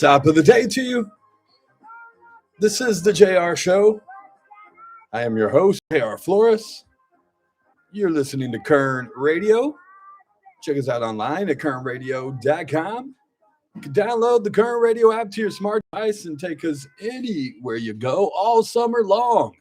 Top of the day to you. This is the JR Show. I am your host, JR Flores. You're listening to Kern Radio. Check us out online at kernradio.com. You can download the Kern Radio app to your smart device and take us anywhere you go all summer long.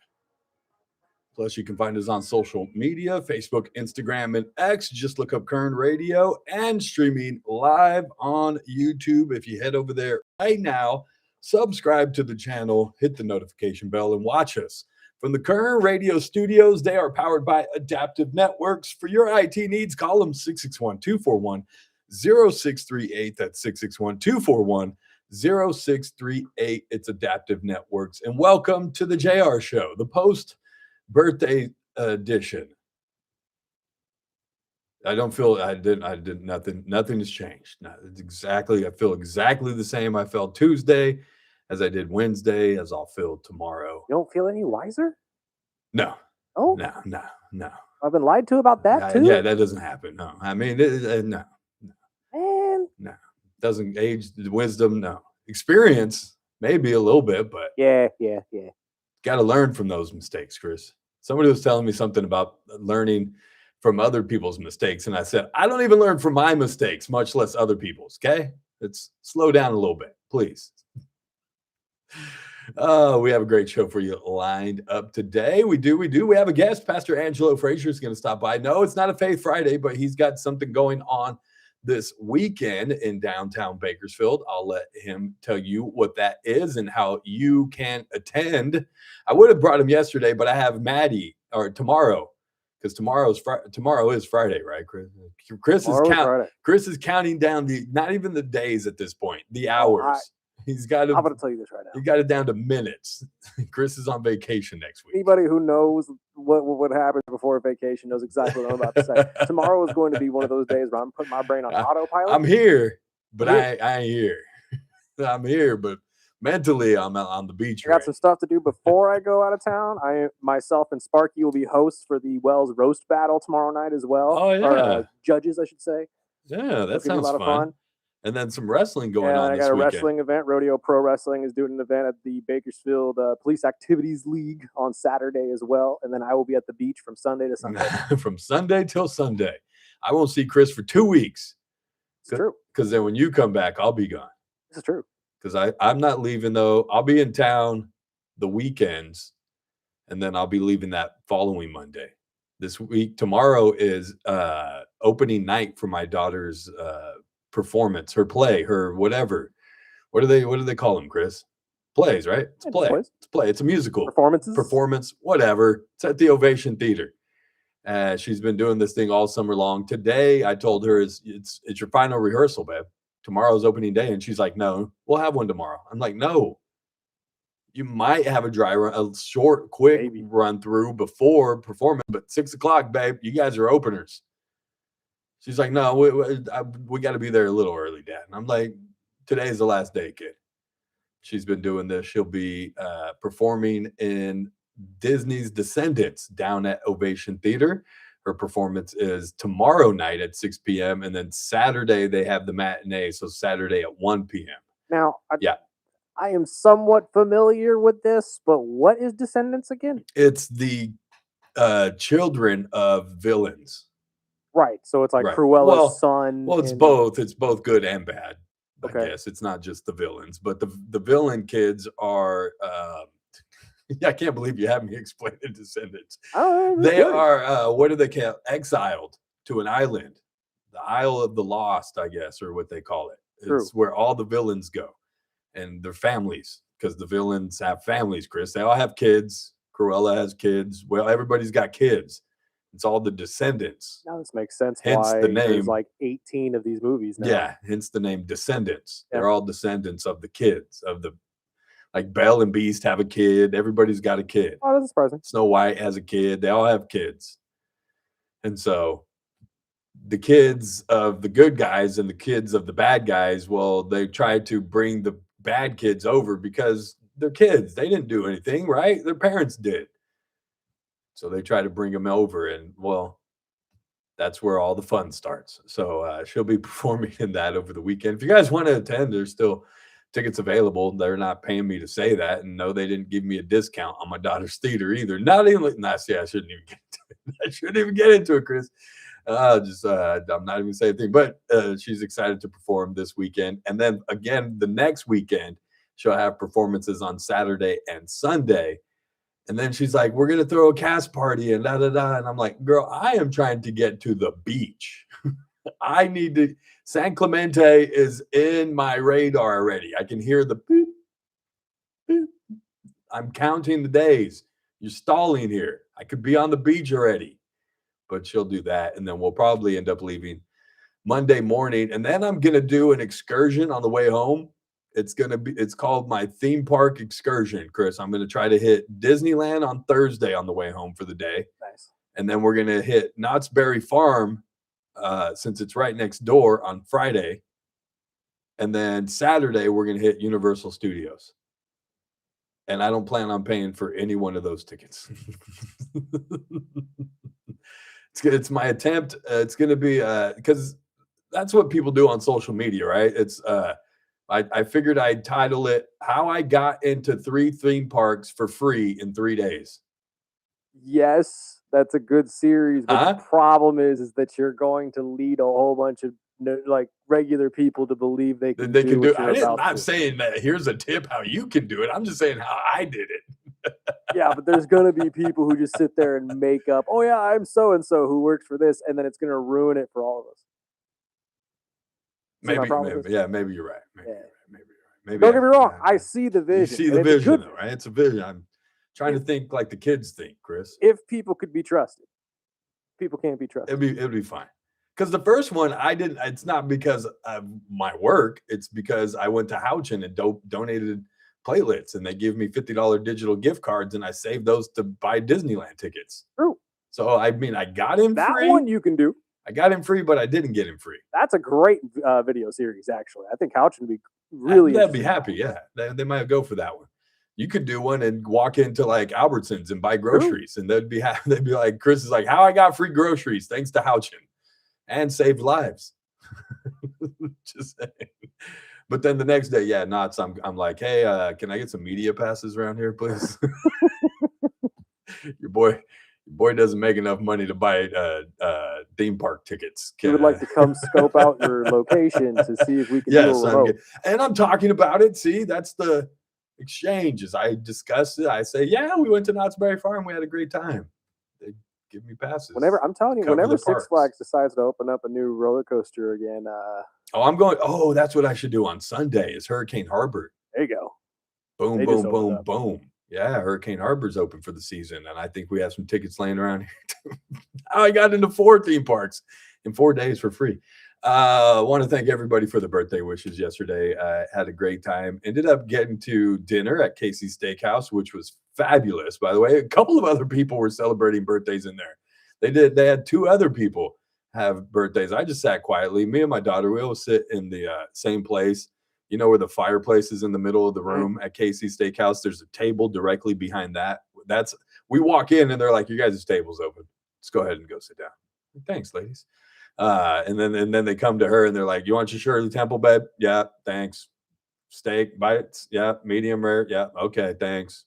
Plus, you can find us on social media, Facebook, Instagram, and X. Just look up Kern Radio and streaming live on YouTube. If you head over there right now, subscribe to the channel, hit the notification bell, and watch us. From the Kern Radio studios, they are powered by Adaptive Networks. For your IT needs, call them 661-241-0638. That's 661-241-0638. It's Adaptive Networks. And welcome to the JR Show, the post-birthday edition. Nothing has changed. I feel exactly the same I felt Tuesday as I did Wednesday, as I'll feel tomorrow. You don't feel any wiser? No. Oh? No. I've been lied to about that too? Yeah, that doesn't happen. No. I mean, no. Man. No. Doesn't age the wisdom, no. Experience, maybe a little bit, but Yeah. got to learn from those mistakes, Chris. Somebody was telling me something about learning from other people's mistakes, and I said, I don't even learn from my mistakes, much less other people's, okay? Let's slow down a little bit, please. We have a great show for you lined up today. We do. We have a guest. Pastor Angelo Frazier is going to stop by. No, it's not a Faith Friday, but he's got something going on this weekend in downtown Bakersfield. I'll let him tell you what that is and how you can attend. I would have brought him yesterday, but I have Maddie tomorrow, because tomorrow is Friday, right, Chris? Chris is counting down not even the days at this point, the hours. I'm going to tell you this right now. You got it down to minutes. Chris is on vacation next week. Anybody who knows what happens before a vacation knows exactly what I'm about to say. Tomorrow is going to be one of those days where I'm putting my brain on autopilot. I'm here, but I ain't here. I'm here, but mentally I'm on the beach. I got some stuff to do before I go out of town. Myself and Sparky will be hosts for the Wells Roast Battle tomorrow night as well. Oh, yeah. Or judges, I should say. Yeah, that sounds a lot of fun. And then some wrestling going on this weekend. I got a wrestling event. Rodeo Pro Wrestling is doing an event at the Bakersfield Police Activities League on Saturday as well. And then I will be at the beach from Sunday to Sunday. From Sunday till Sunday. I won't see Chris for 2 weeks. It's true. Because then when you come back, I'll be gone. This is true. Because I'm not leaving, though. I'll be in town the weekends, and then I'll be leaving that following Monday. This week, tomorrow is opening night for my daughter's performance, her play, her whatever. What do they call them, Chris? Plays, right? It's play. It's play. It's a musical. Performance, whatever. It's at the Ovation Theater. She's been doing this thing all summer long. Today, I told her it's your final rehearsal, babe. Tomorrow's opening day. And she's like, no, we'll have one tomorrow. I'm like, no. You might have a short, quick run through before performance, but 6 o'clock, babe, you guys are openers. She's like, no, we got to be there a little early, Dad. And I'm like, today's the last day, kid. She's been doing this. She'll be performing in Disney's Descendants down at Ovation Theater. Her performance is tomorrow night at 6 p.m. And then Saturday, they have the matinee. So Saturday at 1 p.m. Now, I am somewhat familiar with this, but what is Descendants again? It's the children of villains. Right. So it's like Cruella's son. Well, it's both. It's both good and bad. I guess it's not just the villains, but the villain kids are. I can't believe you have me explain the Descendants. They are. What do they call? Exiled to an island, the Isle of the Lost, I guess, or what they call it. It's where all the villains go, and their families, because the villains have families. Chris, they all have kids. Cruella has kids. Well, everybody's got kids. It's all the Descendants. Now this makes sense. Hence why the name. There's like 18 of these movies now. Yeah, hence the name Descendants. Yep. They're all descendants of the kids like Belle and Beast have a kid. Everybody's got a kid. Oh, that's surprising. Snow White has a kid. They all have kids. And so the kids of the good guys and the kids of the bad guys, well, they try to bring the bad kids over because they're kids. They didn't do anything, right? Their parents did. So they try to bring them over, and well, that's where all the fun starts. So she'll be performing in that over the weekend. If you guys want to attend, there's still tickets available. They're not paying me to say that, and no, they didn't give me a discount on my daughter's theater either. Not even. Nah, see, I shouldn't even get into it. I shouldn't even get into it, Chris. I'm not even saying a thing, but she's excited to perform this weekend, and then again the next weekend she'll have performances on Saturday and Sunday. And then she's like, we're going to throw a cast party and da da da. And I'm like, girl, I am trying to get to the beach. I need to. San Clemente is in my radar already. I can hear the boop, boop. I'm counting the days. You're stalling here. I could be on the beach already. But she'll do that. And then we'll probably end up leaving Monday morning. And then I'm going to do an excursion on the way home. It's called my theme park excursion, Chris. I'm going to try to hit Disneyland on Thursday on the way home for the day. Nice. And then we're going to hit Knott's Berry Farm, since it's right next door, on Friday. And then Saturday, we're going to hit Universal Studios. And I don't plan on paying for any one of those tickets. It's my attempt. It's going to be because that's what people do on social media, right? It's I figured I'd title it "How I Got into 3 Theme Parks for Free in 3 days." Yes, that's a good series. But the problem is that you're going to lead a whole bunch of like regular people to believe they can do it. I'm not saying that here's a tip how you can do it. I'm just saying how I did it. Yeah, but there's going to be people who just sit there and make up, oh yeah, I'm so-and-so who works for this, and then it's going to ruin it for all of us. Maybe you're right. Maybe don't get me wrong. I see the vision. You see the vision, though, right? It's a vision. I'm trying to think like the kids think, Chris. If people could be trusted, people can't be trusted. It'd be fine. Because the first one, I didn't. It's not because of my work. It's because I went to Houchin and donated platelets, and they give me $50 digital gift cards, and I saved those to buy Disneyland tickets. True. So I mean, I got him that free. That one you can do. I got him free, but I didn't get him free. That's a great video series, actually. I think Houchin would be really. They'd be happy. Yeah, they might go for that one. You could do one and walk into like Albertsons and buy groceries, and they'd be happy. They'd be like, Chris is like, how I got free groceries thanks to Houchin, and saved lives. Just saying. But then the next day, Knott's. I'm like, hey, can I get some media passes around here, please? Your boy doesn't make enough money to buy theme park tickets. We would like to come scope out your location to see if we can do a remote. And I'm talking about it. See, that's the exchange. As I discussed it, I say, yeah, we went to Knott's Berry Farm. We had a great time. They give me passes. I'm telling you, whenever Six Flags decides to open up a new roller coaster again. That's what I should do on Sunday is Hurricane Harbor. There you go. Boom, boom, boom, boom. Yeah, Hurricane Harbor's open for the season, and I think we have some tickets laying around here too. I got into 4 theme parks in 4 days for free. I want to thank everybody for the birthday wishes yesterday. I had a great time. Ended up getting to dinner at Casey's Steakhouse, which was fabulous, by the way. A couple of other people were celebrating birthdays in there. They had 2 other people have birthdays. I just sat quietly. Me and my daughter, we always sit in the same place. You know where the fireplace is in the middle of the room at Casey's Steakhouse? There's a table directly behind that. We walk in and they're like, "You guys' table's open. Let's go ahead and go sit down." Thanks, ladies. And then they come to her and they're like, "You want your Shirley Temple, babe?" "Yeah, thanks." "Steak bites?" "Yeah, medium rare." "Yeah, okay, thanks."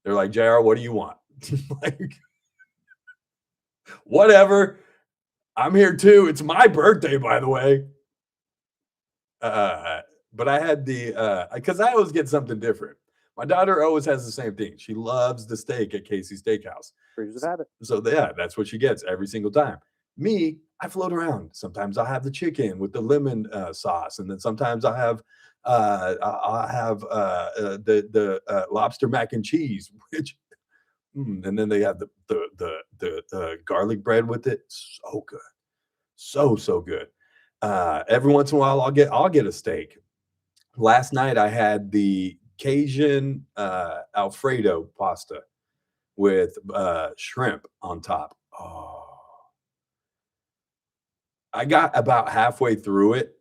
They're like, "JR, what do you want?" Like, whatever. I'm here too. It's my birthday, by the way. But I had because I always get something different. My daughter always has the same thing. She loves the steak at Casey's Steakhouse. So that's what she gets every single time. Me, I float around. Sometimes I'll have the chicken with the lemon sauce, and then sometimes I'll have the lobster mac and cheese, which, and then they have the garlic bread with it. So good, so good. Every once in a while, I'll get a steak. Last night I had the Cajun Alfredo pasta with shrimp on top. Oh, I got about halfway through it,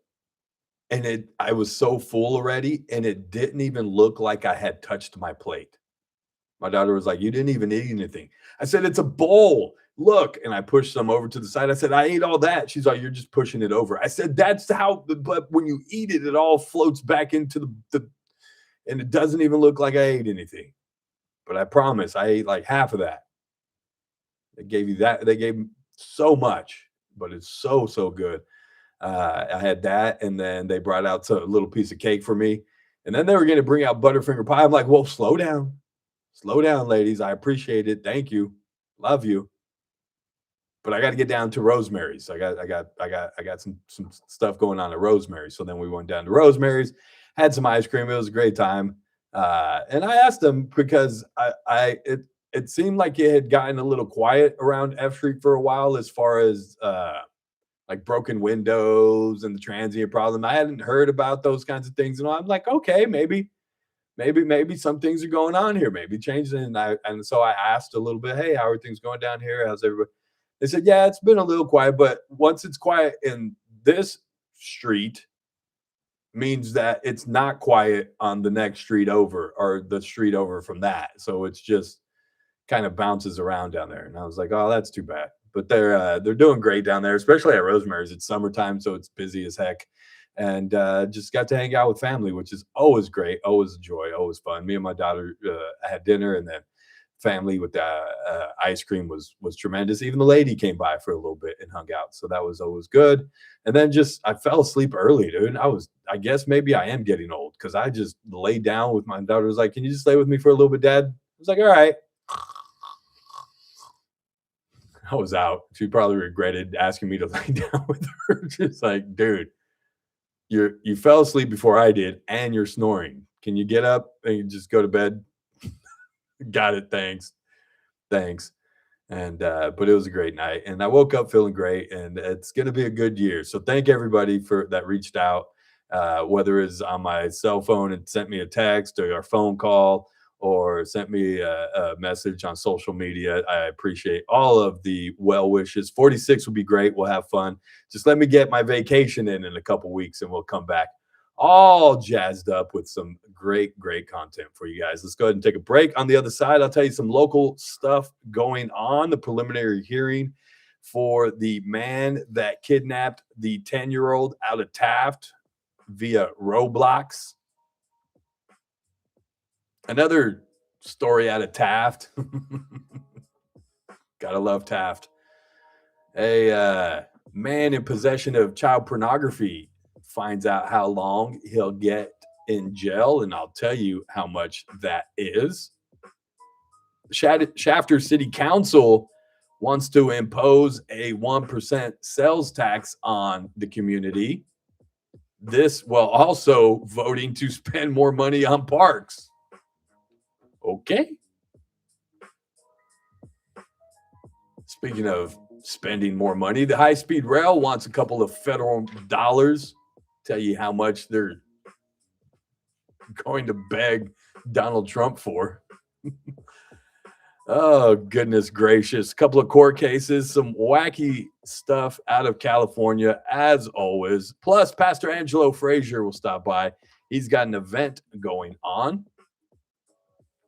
and I was so full already, and it didn't even look like I had touched my plate. My daughter was like, "You didn't even eat anything." I said, "It's a bowl. look. And I pushed some over to the side. I said, I ate all that. She's like, you're just pushing it over. I said, that's how, but when you eat it, it all floats back into the and it doesn't even look like I ate anything. But I promise I ate like half of that. They gave you that. They gave so much, but it's so, so good. I had that, and then they brought out a little piece of cake for me. And then they were going to bring out Butterfinger pie. I'm like, well, slow down, ladies. I appreciate it. Thank you. Love you. But I got to get down to Rosemary's. I got some stuff going on at Rosemary's. So then we went down to Rosemary's, had some ice cream. It was a great time. And I asked them because it seemed like it had gotten a little quiet around F Street for a while as far as like broken windows and the transient problem. I hadn't heard about those kinds of things. And I'm like, okay, maybe some things are going on here, maybe changing. And so I asked a little bit, hey, how are things going down here? How's everybody? They said, yeah, it's been a little quiet, but once it's quiet in this street means that it's not quiet on the next street over or the street over from that. So it's just kind of bounces around down there. And I was like, oh, that's too bad. But they're doing great down there, especially at Rosemary's. It's summertime, so it's busy as heck. And just got to hang out with family, which is always great, always a joy, always fun. Me and my daughter had dinner, and then family with ice cream was tremendous. Even the lady came by for a little bit and hung out, so that was always good. And then I fell asleep early, dude. I guess maybe I am getting old because I just laid down with my daughter. Was like, can you just lay with me for a little bit, Dad? I was like, all right. I was out. She probably regretted asking me to lay down with her. Just like, dude, you fell asleep before I did, and you're snoring. Can you get up and just go to bed? Got it. Thanks. And but it was a great night, and I woke up feeling great, and it's going to be a good year. So thank everybody that reached out, whether it's on my cell phone and sent me a text or a phone call or sent me a message on social media. I appreciate all of the well wishes. 46 would be great. We'll have fun. Just let me get my vacation in a couple weeks, and we'll come back all jazzed up with some great content for you guys. Let's go ahead and take a break. On the other side, I'll tell you some local stuff going on. The preliminary hearing for the man that kidnapped the 10-year-old out of Taft via Roblox. Another story out of Taft. Gotta love Taft. A man in possession of child pornography finds out how long he'll get in jail, and I'll tell you how much that is. Shafter City Council wants to impose a 1% sales tax on the community. This while also voting to spend more money on parks. Okay. Speaking of spending more money, the high-speed rail wants a couple of federal dollars. Tell you how much they're going to beg Donald Trump for. Oh, goodness gracious. A couple of court cases, some wacky stuff out of California, as always. Plus, Pastor Angelo Frazier will stop by. He's got an event going on.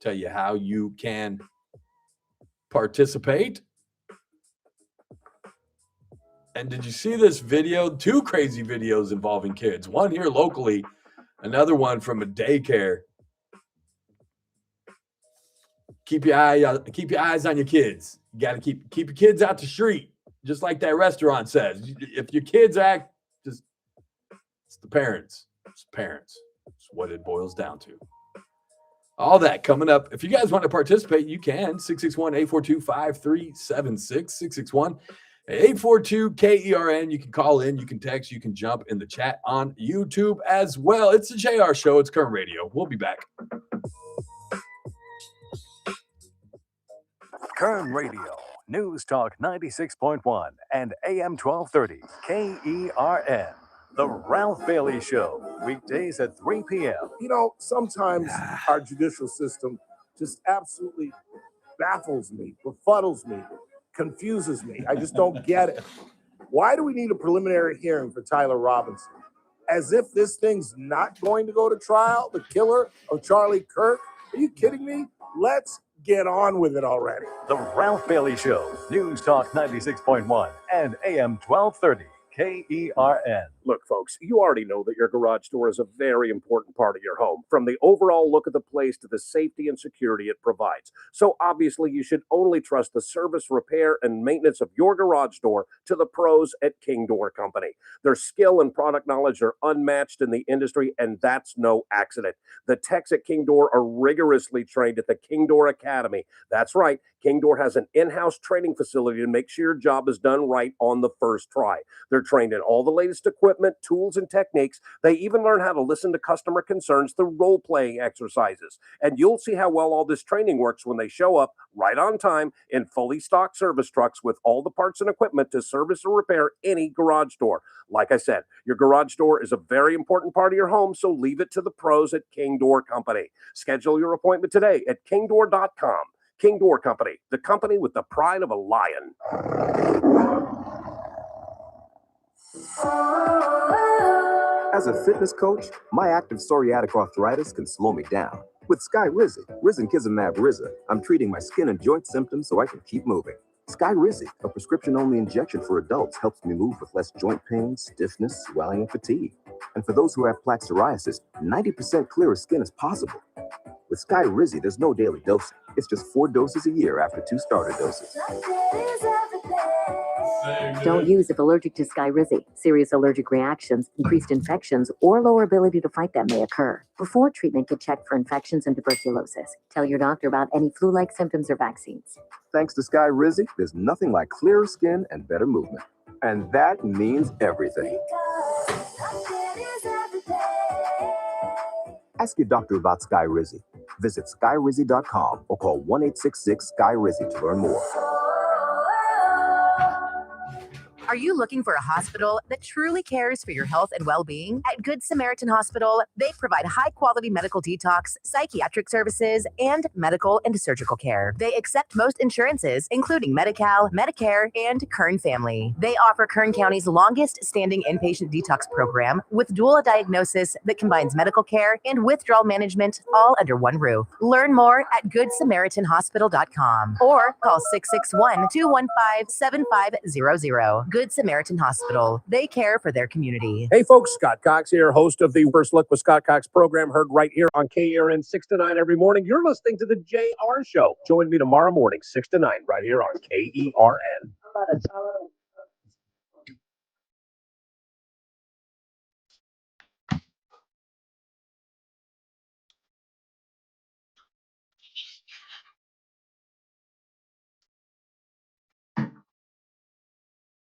Tell you how you can participate. And did you see this video? 2 crazy videos involving kids. One here locally, another one from a daycare. Keep your eyes on your kids. You got to keep your kids out the street, just like that restaurant says. If your kids act, it's the parents. It's parents. It's what it boils down to. All that coming up. If you guys want to participate, you can. 661-842-5376. 661-842-KERN. You can call in, you can text, you can jump in the chat on YouTube as well. It's the JR Show. It's Current Radio. We'll be back. Current Radio, News Talk 96.1 and AM 1230, KERN. The Ralph Bailey Show, weekdays at 3 p.m. You know, sometimes our judicial system just absolutely baffles me, befuddles me, confuses me. I just don't get it. Why do we need a preliminary hearing for Tyler Robinson? As if this thing's not going to go to trial? The killer of Charlie Kirk? Are you kidding me? Let's get on with it already. The Ralph Bailey Show, News Talk 96.1 and AM 1230, KERN. Look, folks, you already know that your garage door is a very important part of your home, from the overall look of the place to the safety and security it provides. So obviously, you should only trust the service, repair, and maintenance of your garage door to the pros at King Door Company. Their skill and product knowledge are unmatched in the industry, and that's no accident. The techs at King Door are rigorously trained at the King Door Academy. That's right, King Door has an in-house training facility to make sure your job is done right on the first try. They're trained in all the latest equipment, tools, and techniques. They even learn how to listen to customer concerns through role-playing exercises. And you'll see how well all this training works when they show up right on time in fully stocked service trucks with all the parts and equipment to service or repair any garage door. Like I said, your garage door is a very important part of your home, so leave it to the pros at King Door Company. Schedule your appointment today at kingdoor.com. King Door Company, the company with the pride of a lion. As a fitness coach, my active psoriatic arthritis can slow me down. With Skyrizi, risankizumab Riza, I'm treating my skin and joint symptoms so I can keep moving. Skyrizi, a prescription-only injection for adults, helps me move with less joint pain, stiffness, swelling, and fatigue. And for those who have plaque psoriasis, 90% clearer skin is possible. With Skyrizi, there's no daily dosing. It's just 4 doses a year after 2 starter doses. Don't use if allergic to Skyrizi. Serious allergic reactions, increased infections, or lower ability to fight them may occur. Before treatment, get checked for infections and tuberculosis. Tell your doctor about any flu-like symptoms or vaccines. Thanks to Skyrizi, there's nothing like clearer skin and better movement. And that means everything. Ask your doctor about Skyrizi. Visit skyrizi.com or call 1-866-SKY-RIZI to learn more. Are you looking for a hospital that truly cares for your health and well-being? At Good Samaritan Hospital, they provide high-quality medical detox, psychiatric services, and medical and surgical care. They accept most insurances, including Medi-Cal, Medicare, and Kern Family. They offer Kern County's longest-standing inpatient detox program with dual diagnosis that combines medical care and withdrawal management all under one roof. Learn more at GoodSamaritanHospital.com or call 661-215-7500. Good Samaritan Hospital. They care for their community. Hey folks, Scott Cox here, host of the First Look with Scott Cox program, heard right here on KERN 6 to 9 every morning. You're listening to the JR Show. Join me tomorrow morning, 6 to 9, right here on KERN.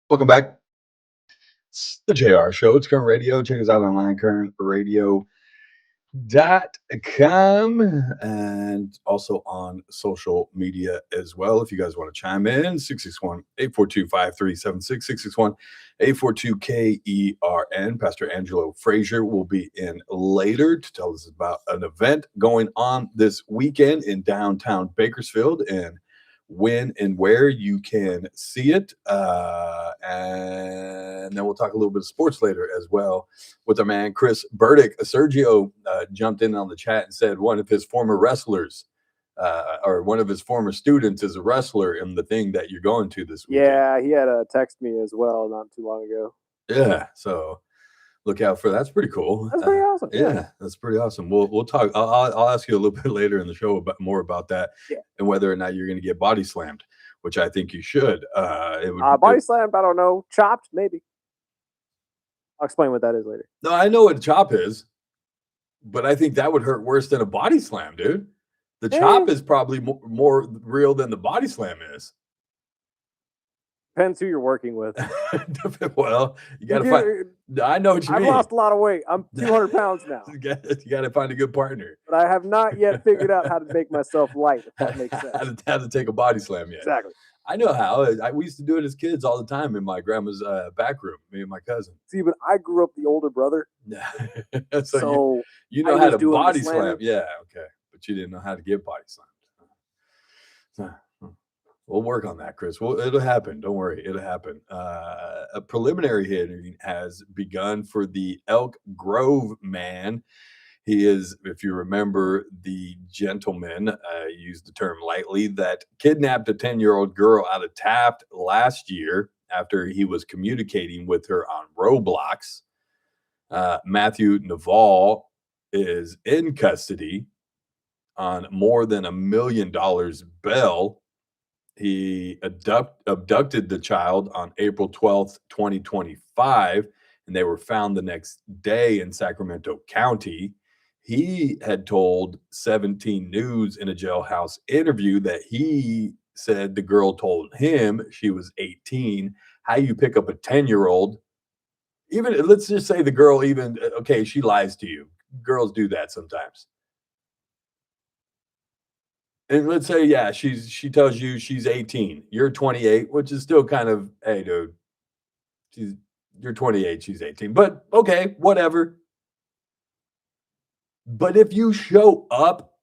Welcome back. It's the JR Show. It's Current Radio. Check us out online, currentradio.com, and also on social media as well. If you guys want to chime in, 661-842-5376, 661-842-KERN. Pastor Angelo Frazier will be in later to tell us about an event going on this weekend in downtown Bakersfield and when and where you can see it. And then we'll talk a little bit of sports later as well with our man Chris Burdick. Sergio jumped in on the chat and said one of his former wrestlers or one of his former students is a wrestler in the thing that you're going to this weekend. Yeah, he had a text me as well not too long ago. Yeah, so look out for that. That's pretty cool. That's pretty awesome. Yeah, that's pretty awesome. We'll talk. I'll ask you a little bit later in the show more about that and whether or not you're going to get body slammed, which I think you should. Body slammed, I don't know. Chopped, maybe. I'll explain what that is later. No, I know what a chop is, but I think that would hurt worse than a body slam, dude. The chop is probably more real than the body slam is. Depends who you're working with. Well, you got to find. I know what you mean. I've lost a lot of weight. I'm 200 pounds now. You got to find a good partner. But I have not yet figured out how to make myself light, if that makes sense. how to take a body slam yet. Exactly. I know how. We used to do it as kids all the time in my grandma's back room, me and my cousin. See, but I grew up the older brother. so you know how to body slam. Yeah, okay. But you didn't know how to get body slammed. We'll work on that, Chris. Well, it'll happen. Don't worry. It'll happen. A preliminary hearing has begun for the Elk Grove man. He is, if you remember, the gentleman, used the term lightly, that kidnapped a 10-year-old girl out of Taft last year after he was communicating with her on Roblox. Matthew Naval is in custody on more than $1 million bail. He abducted the child on April 12th, 2025, and they were found the next day in Sacramento County. He had told 17 News in a jailhouse interview that he said the girl told him she was 18. How you pick up a 10-year-old, even let's just say the girl even, okay, she lies to you. Girls do that sometimes. And let's say, yeah, she tells you she's 18. You're 28, which is still kind of, hey, dude, you're 28, she's 18. But okay, whatever. But if you show up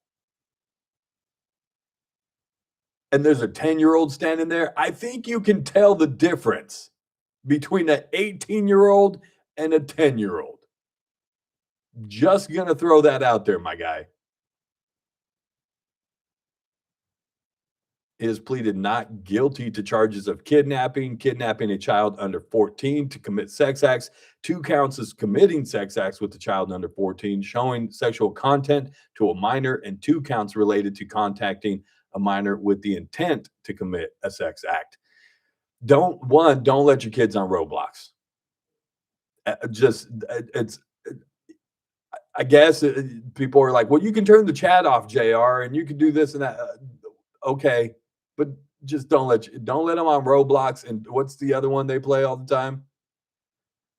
and there's a 10-year-old standing there, I think you can tell the difference between an 18-year-old and a 10-year-old. Just gonna throw that out there, my guy. He has pleaded not guilty to charges of kidnapping a child under 14 to commit sex acts, 2 counts as committing sex acts with the child under 14, showing sexual content to a minor, and 2 counts related to contacting a minor with the intent to commit a sex act. Don't let your kids on Roblox. I guess people are like, well, you can turn the chat off, JR, and you can do this and that. Okay. But just don't let them on Roblox. And what's the other one they play all the time?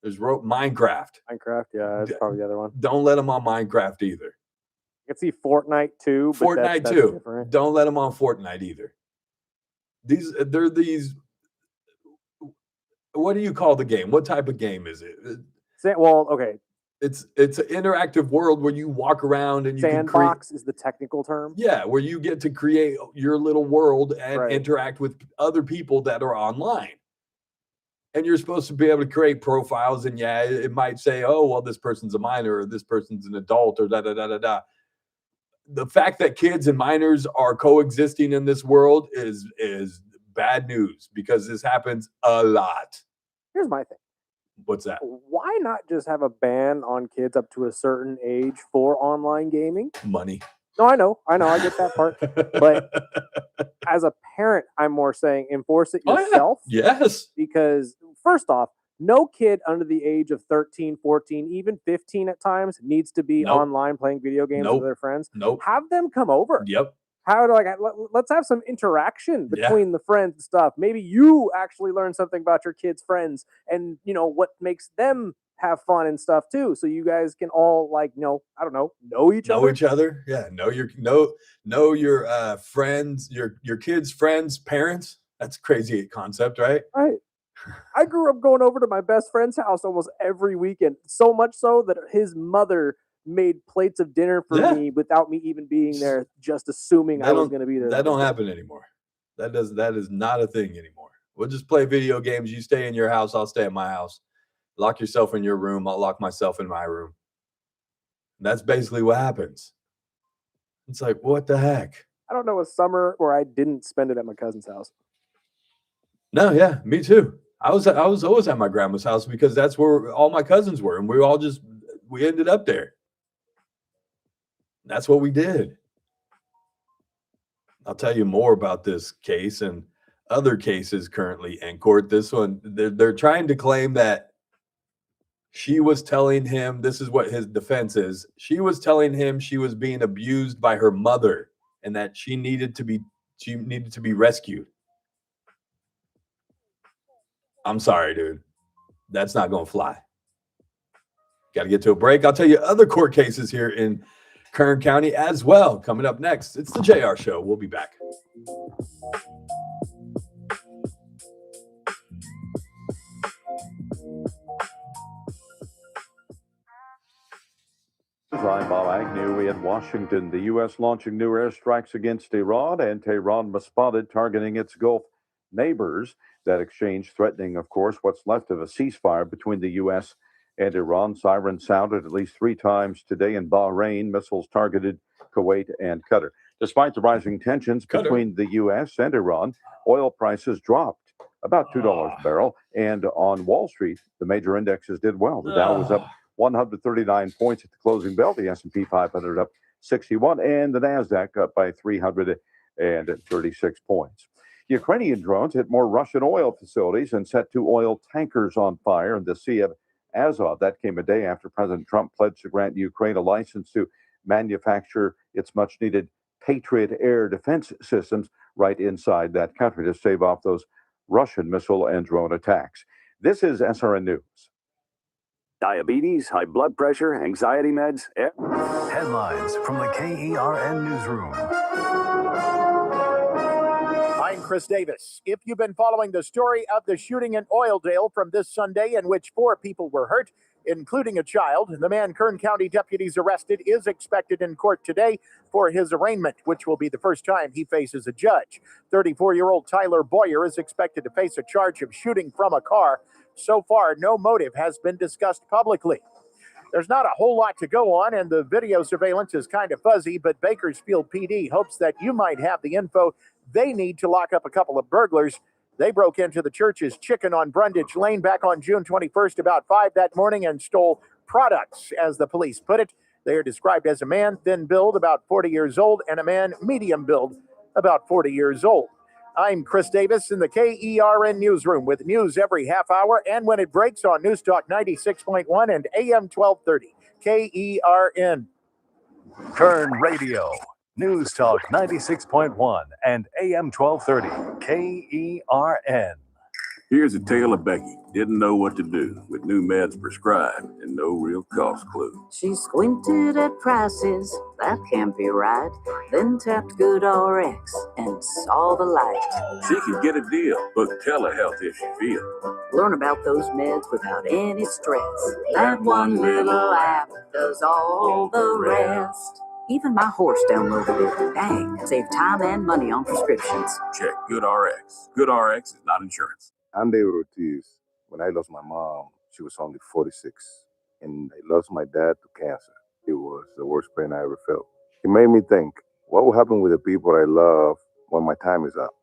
There's Minecraft. Minecraft, yeah, that's probably the other one. Don't let them on Minecraft either. I can see Fortnite too. But Fortnite that's too. Different. Don't let them on Fortnite either. They're these. What do you call the game? What type of game is it? Well, okay. It's an interactive world where you walk around and you Sandbox is the technical term. Yeah, where you get to create your little world and interact with other people that are online. And you're supposed to be able to create profiles, and yeah, it might say, oh, well, this person's a minor or this person's an adult or da-da-da-da-da. The fact that kids and minors are coexisting in this world is bad news, because this happens a lot. Here's my thing. What's that? Why not just have a ban on kids up to a certain age for online gaming? Money. No, I know, I get that part. But as a parent, I'm more saying enforce it yourself. Yes. Because first off, no kid under the age of 13, 14, even 15 at times needs to be online playing video games with their friends. Have them come over. Yep. Let's have some interaction between the friends and stuff. Maybe you actually learn something about your kids' friends and, what makes them have fun and stuff too. So you guys can all know each other. Know each other. Yeah. Know your friends, your kids' friends' parents. That's a crazy concept, right? Right. I grew up going over to my best friend's house almost every weekend. So much so that his mother made plates of dinner for me without me even being there, just assuming I was going to be there. That don't happen anymore. That is not a thing anymore. We'll just play video games. You stay in your house, I'll stay at my house. Lock yourself in your room, I'll lock myself in my room. That's basically what happens. It's like, what the heck? I don't know a summer where I didn't spend it at my cousin's house. No, yeah, me too. I was always at my grandma's house because that's where all my cousins were, and we ended up there. That's what we did. I'll tell you more about this case and other cases currently in court. This one, they're trying to claim that she was telling him, this is what his defense is. She was telling him she was being abused by her mother and that she needed to be rescued. I'm sorry, dude. That's not going to fly. Got to get to a break. I'll tell you other court cases here in Kern County as well. Coming up next, it's the JR Show. We'll be back. I'm Bob Agnew in Washington. The U.S. launching new airstrikes against Iran, and Tehran was spotted targeting its Gulf neighbors. That exchange threatening, of course, what's left of a ceasefire between the U.S. and Iran. Sirens sounded at least 3 times today in Bahrain. Missiles targeted Kuwait and Qatar. Despite the rising tensions between the U.S. and Iran, oil prices dropped about $2 a barrel. And on Wall Street, the major indexes did well. The Dow was up 139 points at the closing bell. The S&P 500 up 61, and the Nasdaq up by 336 points. Ukrainian drones hit more Russian oil facilities and set 2 oil tankers on fire in the Sea of Azov. That came a day after President Trump pledged to grant Ukraine a license to manufacture its much-needed Patriot air defense systems right inside that country to stave off those Russian missile and drone attacks. This is SRN News. Diabetes, high blood pressure, anxiety meds. Headlines from the KERN newsroom. I'm Chris Davis. If you've been following the story of the shooting in Oildale from this Sunday, in which 4 people were hurt, including a child, the man Kern County deputies arrested is expected in court today for his arraignment, which will be the first time he faces a judge. 34-year-old Tyler Boyer is expected to face a charge of shooting from a car. So far, no motive has been discussed publicly. There's not a whole lot to go on, and the video surveillance is kind of fuzzy, but Bakersfield PD hopes that you might have the info they need to lock up a couple of burglars. They broke into the church's chicken on Brundage Lane back on June 21st about 5 that morning and stole products, as the police put it. They are described as a man, thin build, about 40 years old, and a man, medium build, about 40 years old. I'm Chris Davis in the KERN newsroom with news every half hour and when it breaks on News Talk 96.1 and AM 1230. KERN. Kern Radio. News Talk 96.1 and AM 1230. KERN. Here's a tale of Becky. Didn't know what to do with new meds prescribed and no real cost clue. She squinted at prices, that can't be right. Then tapped GoodRx and saw the light. She could get a deal, book telehealth if she feels. Learn about those meds without any stress. That one little app does all the rest. Even my horse downloaded it. Dang, save time and money on prescriptions. Check GoodRx. GoodRx is not insurance. I'm David Ortiz. When I lost my mom, she was only 46, and I lost my dad to cancer. It was the worst pain I ever felt. It made me think, what will happen with the people I love when my time is up?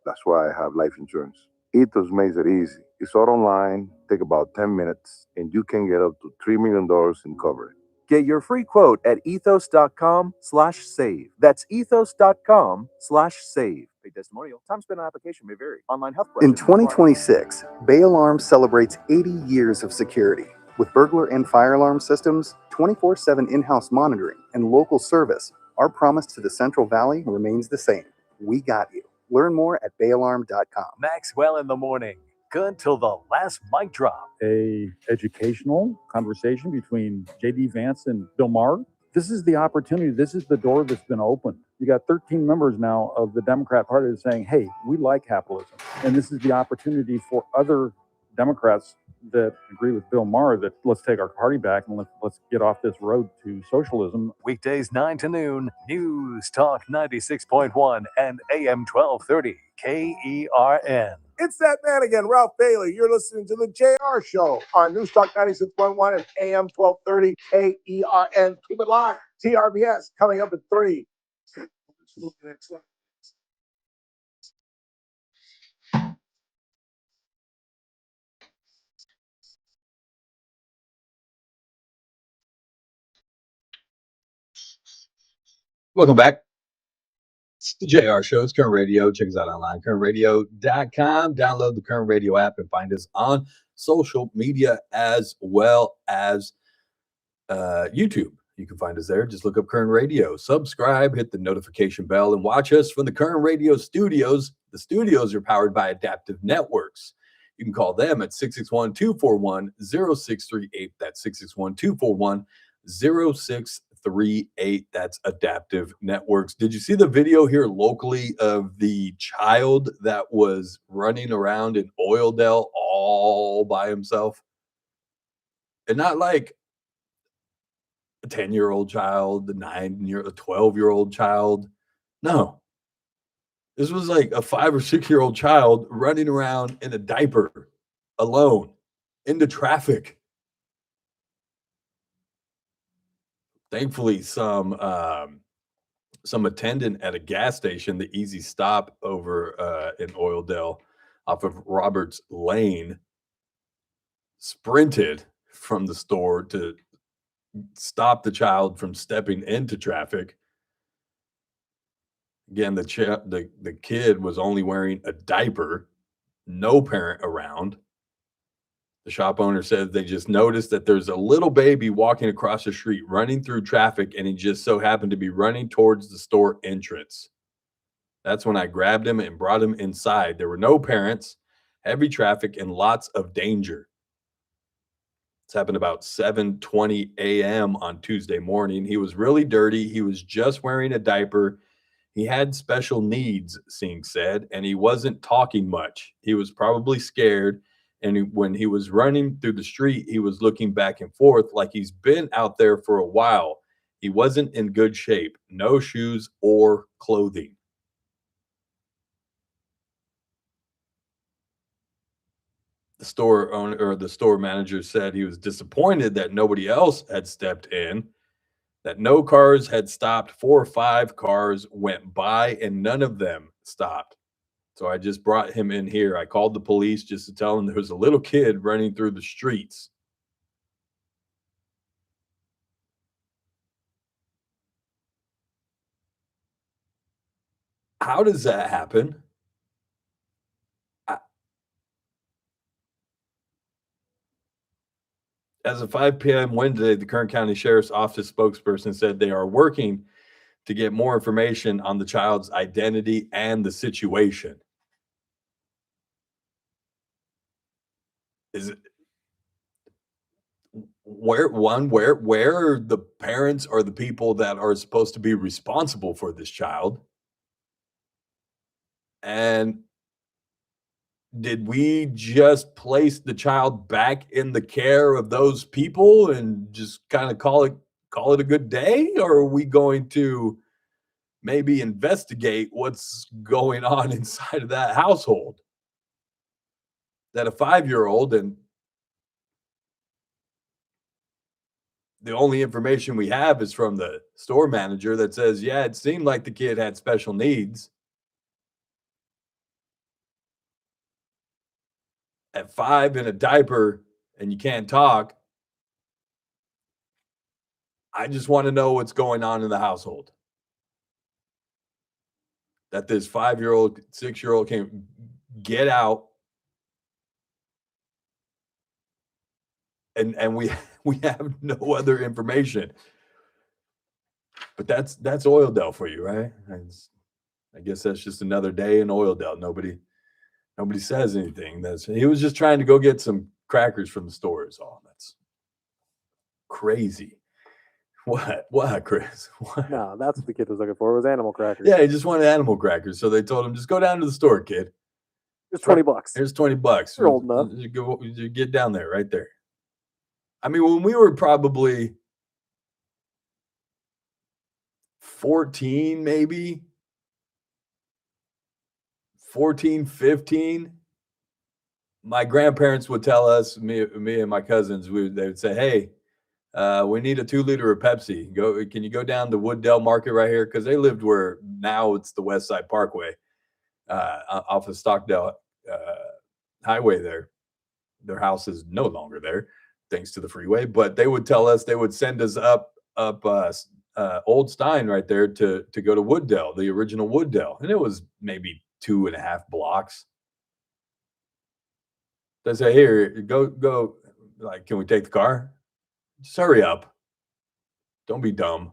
That's why I have life insurance. Ethos makes it easy. It's all online, take about 10 minutes, and you can get up to $3 million in coverage. Get your free quote at ethos.com/save. That's ethos.com/save. Pay testimonial. Time spent on application may vary. Online health In questions. 2026, Bay Alarm celebrates 80 years of security. With burglar and fire alarm systems, 24/7 in-house monitoring, and local service, our promise to the Central Valley remains the same. We got you. Learn more at bayalarm.com. Maxwell in the morning. Good till the last mic drop. A educational conversation between J.D. Vance and Bill Maher. This is the opportunity. This is the door that's been opened. You got 13 members now of the Democrat Party saying, hey, we like capitalism. And this is the opportunity for other Democrats that agree with Bill Maher that let's take our party back and let's get off this road to socialism. Weekdays 9 to noon. News Talk 96.1 and AM 1230. KERN. It's that man again, Ralph Bailey. You're listening to the JR Show on News Talk 96.1 and AM 1230 KERN. Keep it locked. TRBS coming up at 3. Welcome back. It's the JR Show. It's Kern Radio. Check us out online, kernradio.com. Download the Kern Radio app and find us on social media as well as YouTube. You can find us there. Just look up Kern Radio. Subscribe, hit the notification bell, and watch us from the Kern Radio studios. The studios are powered by Adaptive Networks. You can call them at 661-241-0638. That's 661-241-0638. That's Adaptive Networks. Did you see the video here locally of the child that was running around in Oildale all by himself? And not like a 10-year-old child, a 12-year-old child. No. This was like a 5 or 6-year-old child running around in a diaper alone into traffic. Thankfully, some attendant at a gas station, the Easy Stop over in Oildale off of Roberts Lane, sprinted from the store to stop the child from stepping into traffic. Again, the kid was only wearing a diaper, no parent around. The shop owner said they just noticed that there's a little baby walking across the street, running through traffic, and he just so happened to be running towards the store entrance. That's when I grabbed him and brought him inside. There were no parents, heavy traffic, and lots of danger. This happened about 7:20 a.m. on Tuesday morning. He was really dirty. He was just wearing a diaper. He had special needs, Singh said, and he wasn't talking much. He was probably scared. And when he was running through the street, he was looking back and forth like he's been out there for a while. He wasn't in good shape, no shoes or clothing. The store owner or the store manager said he was disappointed that nobody else had stepped in, that no cars had stopped. 4 or 5 cars went by and none of them stopped. So I just brought him in here. I called the police just to tell them there was a little kid running through the streets. How does that happen? As of 5 p.m. Wednesday, the Kern County Sheriff's Office spokesperson said they are working to get more information on the child's identity and the situation. Is it where are the parents or the people that are supposed to be responsible for this child? And did we just place the child back in the care of those people and just kind of call it a good day? Or are we going to maybe investigate what's going on inside of that household? That a 5-year-old, and the only information we have is from the store manager that says, yeah, it seemed like the kid had special needs. At 5 in a diaper and you can't talk. I just want to know what's going on in the household. That this 5-year-old, 6-year-old can get out. And we have no other information. But that's Oildale for you, right? I guess that's just another day in Oildale. Nobody says anything. He was just trying to go get some crackers from the store is all. That's crazy. What, Chris? What? No, that's what the kid was looking for. It was animal crackers. Yeah, he just wanted animal crackers. So they told him, just go down to the store, kid. Here's $20. Here's $20. You're old enough. You get down there, right there. I mean, when we were probably 14, maybe 14, 15, my grandparents would tell us, me and my cousins, they would say, hey, we need a 2-liter of Pepsi. Can you go down to Wooddale Market right here? Because they lived where now it's the West Side Parkway, off of Stockdale Highway there. Their house is no longer there, thanks to the freeway. But they would tell us, they would send us up Old Stein right there to go to Wooddale, the original Wooddale. And it was maybe 2.5 blocks. They say, here, go. Like, can we take the car? Just hurry up. Don't be dumb.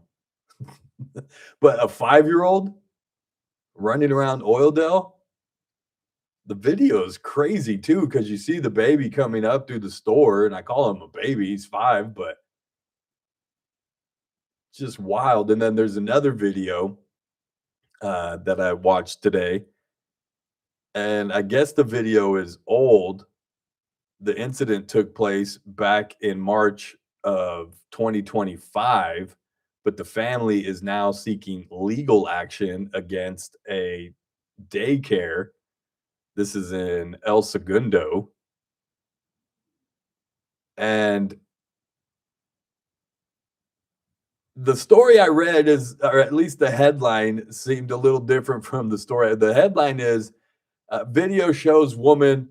But a 5-year-old running around Oildale, the video is crazy too, because you see the baby coming up through the store, and I call him a baby. He's 5, but it's just wild. And then there's another video that I watched today, and I guess the video is old. The incident took place back in March of 2025, but the family is now seeking legal action against a daycare. This is in El Segundo. And The story I read is, or at least the headline seemed a little different from the story. The headline is video shows woman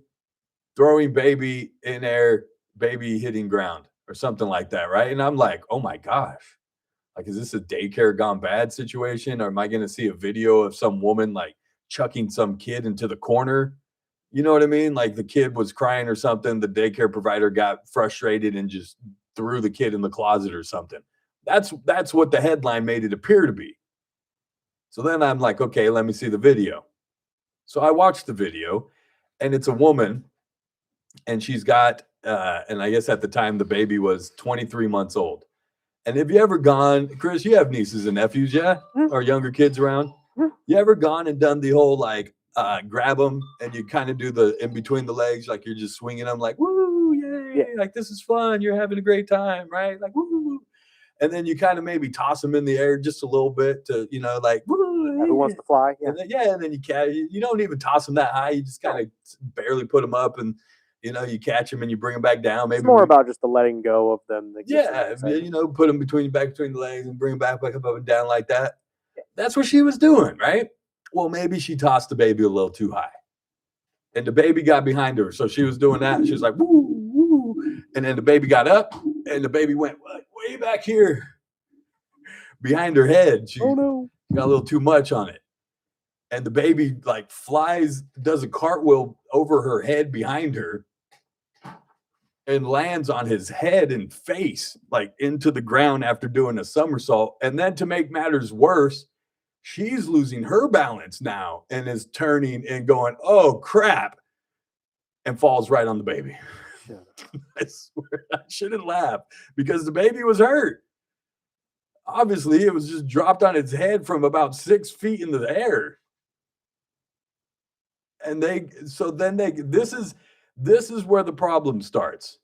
throwing baby in air, baby hitting ground or something like that, right? And I'm like, oh my gosh, like, is this a daycare gone bad situation? Or am I going to see a video of some woman like chucking some kid into the corner? You know what I mean? Like the kid was crying or something. The daycare provider got frustrated and just threw the kid in the closet or something. That's what the headline made it appear to be. So then I'm like, okay, let me see the video. So I watched the video, and it's a woman, and she's got, and I guess at the time the baby was 23 months old. And have you ever gone, Chris, you have nieces and nephews, yeah? Or younger kids around? You ever gone and done the whole like grab them and you kind of do the in between the legs, like you're just swinging them like, woo, yay, like this is fun. You're having a great time, right? Like, woo. And then you kind of maybe toss them in the air just a little bit to, you know, like, woo, who wants to fly? Yeah. And then you don't even toss them that high. You just kind of barely put them up and, you know, you catch them and you bring them back down. Maybe it's more about just the letting go of them. Yeah, you know, put them between the legs and bring them back up and down like that. That's what she was doing, right? Well, maybe she tossed the baby a little too high. And the baby got behind her. So she was doing that. And she was like, woo, woo. And then the baby got up and the baby went way back here behind her head. She got a little too much on it. And the baby like flies, does a cartwheel over her head behind her and lands on his head and face, like into the ground after doing a somersault. And then to make matters worse, she's losing her balance now and is turning and going, oh crap, and falls right on the baby. I swear I shouldn't laugh because the baby was hurt. Obviously, it was just dropped on its head from about 6 feet in the air. And this is where the problem starts.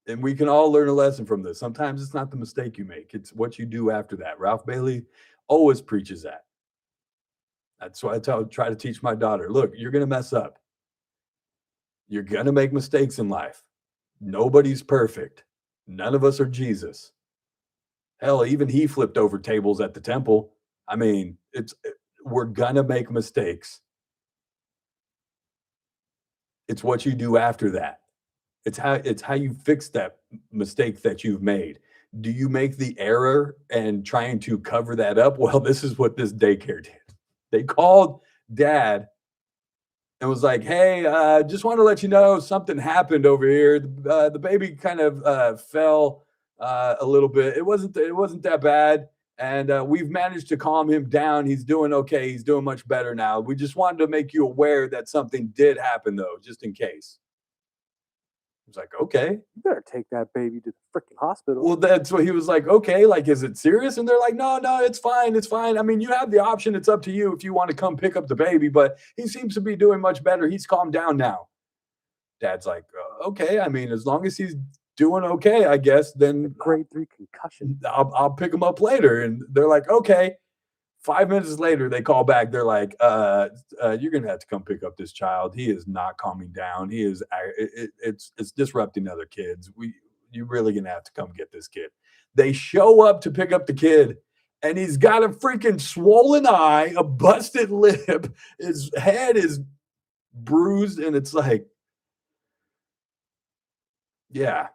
And we can all learn a lesson from this. Sometimes it's not the mistake you make, it's what you do after that. Ralph Bailey always preaches that. That's why I try to teach my daughter, look, you're going to mess up. You're going to make mistakes in life. Nobody's perfect. None of us are Jesus. Hell, even he flipped over tables at the temple. I mean, we're going to make mistakes. It's what you do after that. It's how you fix that mistake that you've made. Do you make the error and trying to cover that up? Well, this is what this daycare did. They called dad and was like, hey, just want to let you know something happened over here. The baby kind of fell a little bit. It wasn't that bad. And we've managed to calm him down. He's doing okay. He's doing much better now. We just wanted to make you aware that something did happen, though, just in case. I was like, okay. You better take that baby to the freaking hospital. Well, that's what he was like, okay, like, is it serious? And they're like, no, it's fine. It's fine. I mean, you have the option. It's up to you if you want to come pick up the baby, but he seems to be doing much better. He's calmed down now. Dad's like, okay. I mean, as long as he's doing okay, I guess, then grade 3 concussion. I'll pick him up later. And they're like, okay. 5 minutes later, they call back. They're like, you're gonna have to come pick up this child. He is not calming down. He is it's disrupting other kids. You're really gonna have to come get this kid. They show up to pick up the kid, and he's got a freaking swollen eye, a busted lip, his head is bruised, and it's like, yeah.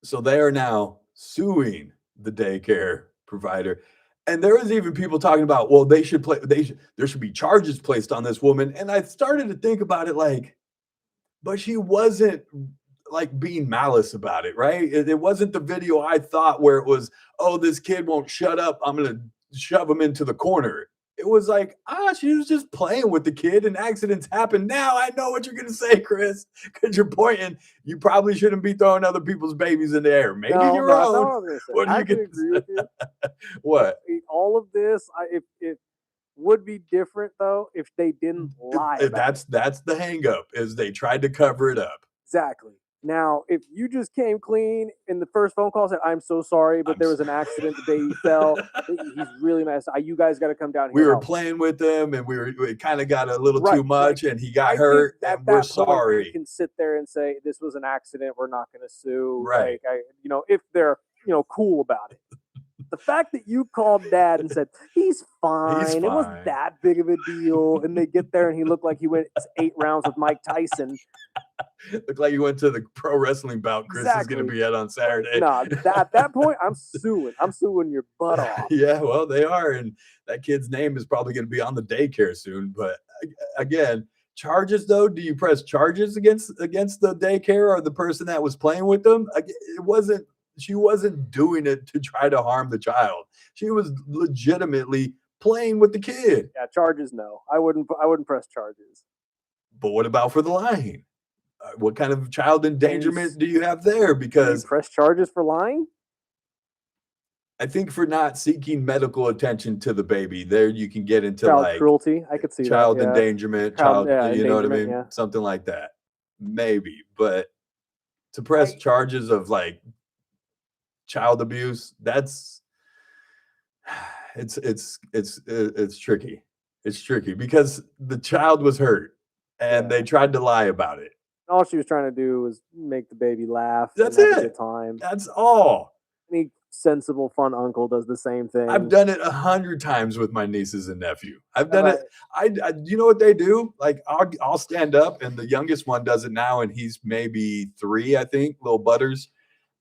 So they are now suing the daycare provider. And there was even people talking about, well, there should be charges placed on this woman. And I started to think about it like, but she wasn't like being malice about it, right? It wasn't the video I thought where it was, oh, this kid won't shut up, I'm going to shove him into the corner. It was like, she was just playing with the kid and accidents happen. Now I know what you're going to say, Chris, because you're pointing. You probably shouldn't be throwing other people's babies in the air. Maybe your own. What are you going to agree with you. What? All of this, it would be different, though, if they didn't lie about That's the hang up, is they tried to cover it up. Exactly. Now, if you just came clean in the first phone call, said, I'm so sorry, but there was an accident, the baby fell. He's really messed up. You guys got to come down here. We were playing with him, and we kind of got a little too much, and he got hurt, and we're sorry. You can sit there and say, this was an accident. We're not going to sue. Right. If they're, cool about it. The fact that you called dad and said, he's fine. It wasn't that big of a deal. And they get there and he looked like he went 8 rounds with Mike Tyson. Looked like you went to the pro wrestling bout Chris is going to be at on Saturday. No, at that point, I'm suing. I'm suing your butt off. Yeah, well, they are. And that kid's name is probably going to be on the daycare soon. But again, charges, though, do you press charges against the daycare or the person that was playing with them? She wasn't doing it to try to harm the child. She was legitimately playing with the kid. Yeah, charges, no. I wouldn't press charges. But what about for the lying? What kind of child endangerment do you have there? Because press charges for lying? I think for not seeking medical attention to the baby, there you can get into child cruelty. I could see child that, yeah. endangerment, you know what I mean? Yeah. Something like that. Maybe. But to press charges of like child abuse, it's tricky. It's tricky because the child was hurt and they tried to lie about it. All she was trying to do was make the baby laugh. That's and have it. A good time. That's all. Any sensible, fun uncle does the same thing. I've done it 100 times with my nieces and nephew. I've done it. I you know what they do? Like I'll stand up, and the youngest one does it now, and he's maybe 3, I think, little Butters.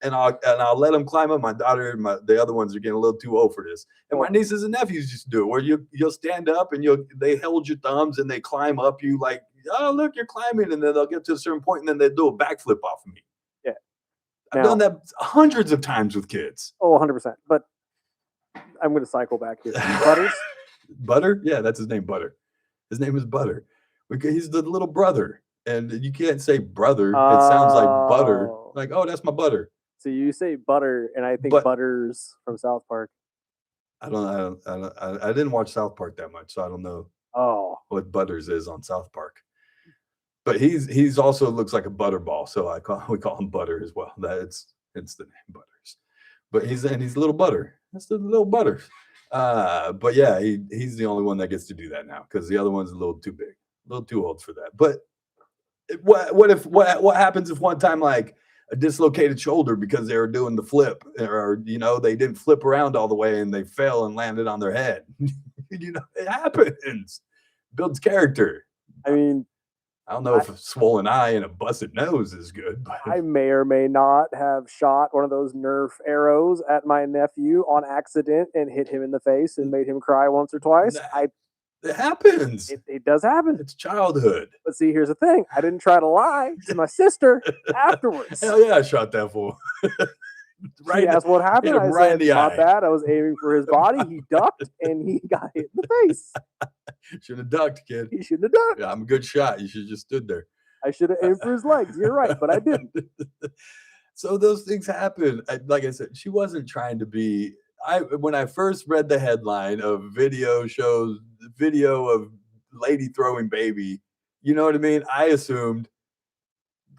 And I'll let them climb up. My daughter and the other ones are getting a little too old for this. And my nieces and nephews just do it, where you'll stand up and they hold your thumbs and they climb up you like, oh, look, you're climbing. And then they'll get to a certain point and then they do a backflip off of me. Yeah. I've done that hundreds of times with kids. Oh, 100%. But I'm going to cycle back here. Butters? Butter? Yeah, that's his name, Butter. His name is Butter. He's the little brother. And you can't say brother. It sounds like butter. Like, oh, that's my butter. So you say butter, and I think Butters from South Park. I didn't watch South Park that much, so I don't know what Butters is on South Park. But he's also looks like a butterball, so we call him Butter as well. It's the name Butters. But he's little Butter. That's the little Butters. But yeah, he's the only one that gets to do that now because the other one's a little too big, a little too old for that. But what happens if one time like a dislocated shoulder because they were doing the flip, or they didn't flip around all the way and they fell and landed on their head? It happens. Builds character. I mean, I don't know if a swollen eye and a busted nose is good, but I may or may not have shot one of those Nerf arrows at my nephew on accident and hit him in the face and made him cry once or twice. It happens. It does happen. It's childhood. But see, here's the thing. I didn't try to lie to my sister afterwards. Hell yeah, I shot that fool. She asked what happened. I right said, in the not eye. bad. I was aiming for his body. He ducked, and he got hit in the face. Should have ducked, kid. He shouldn't have ducked. Yeah, I'm a good shot. You should have just stood there. I should have aimed for his legs. You're right, but I didn't. So those things happen. Like I said, she wasn't trying to be. When I first read the headline of video of lady throwing baby, you know what I mean? I assumed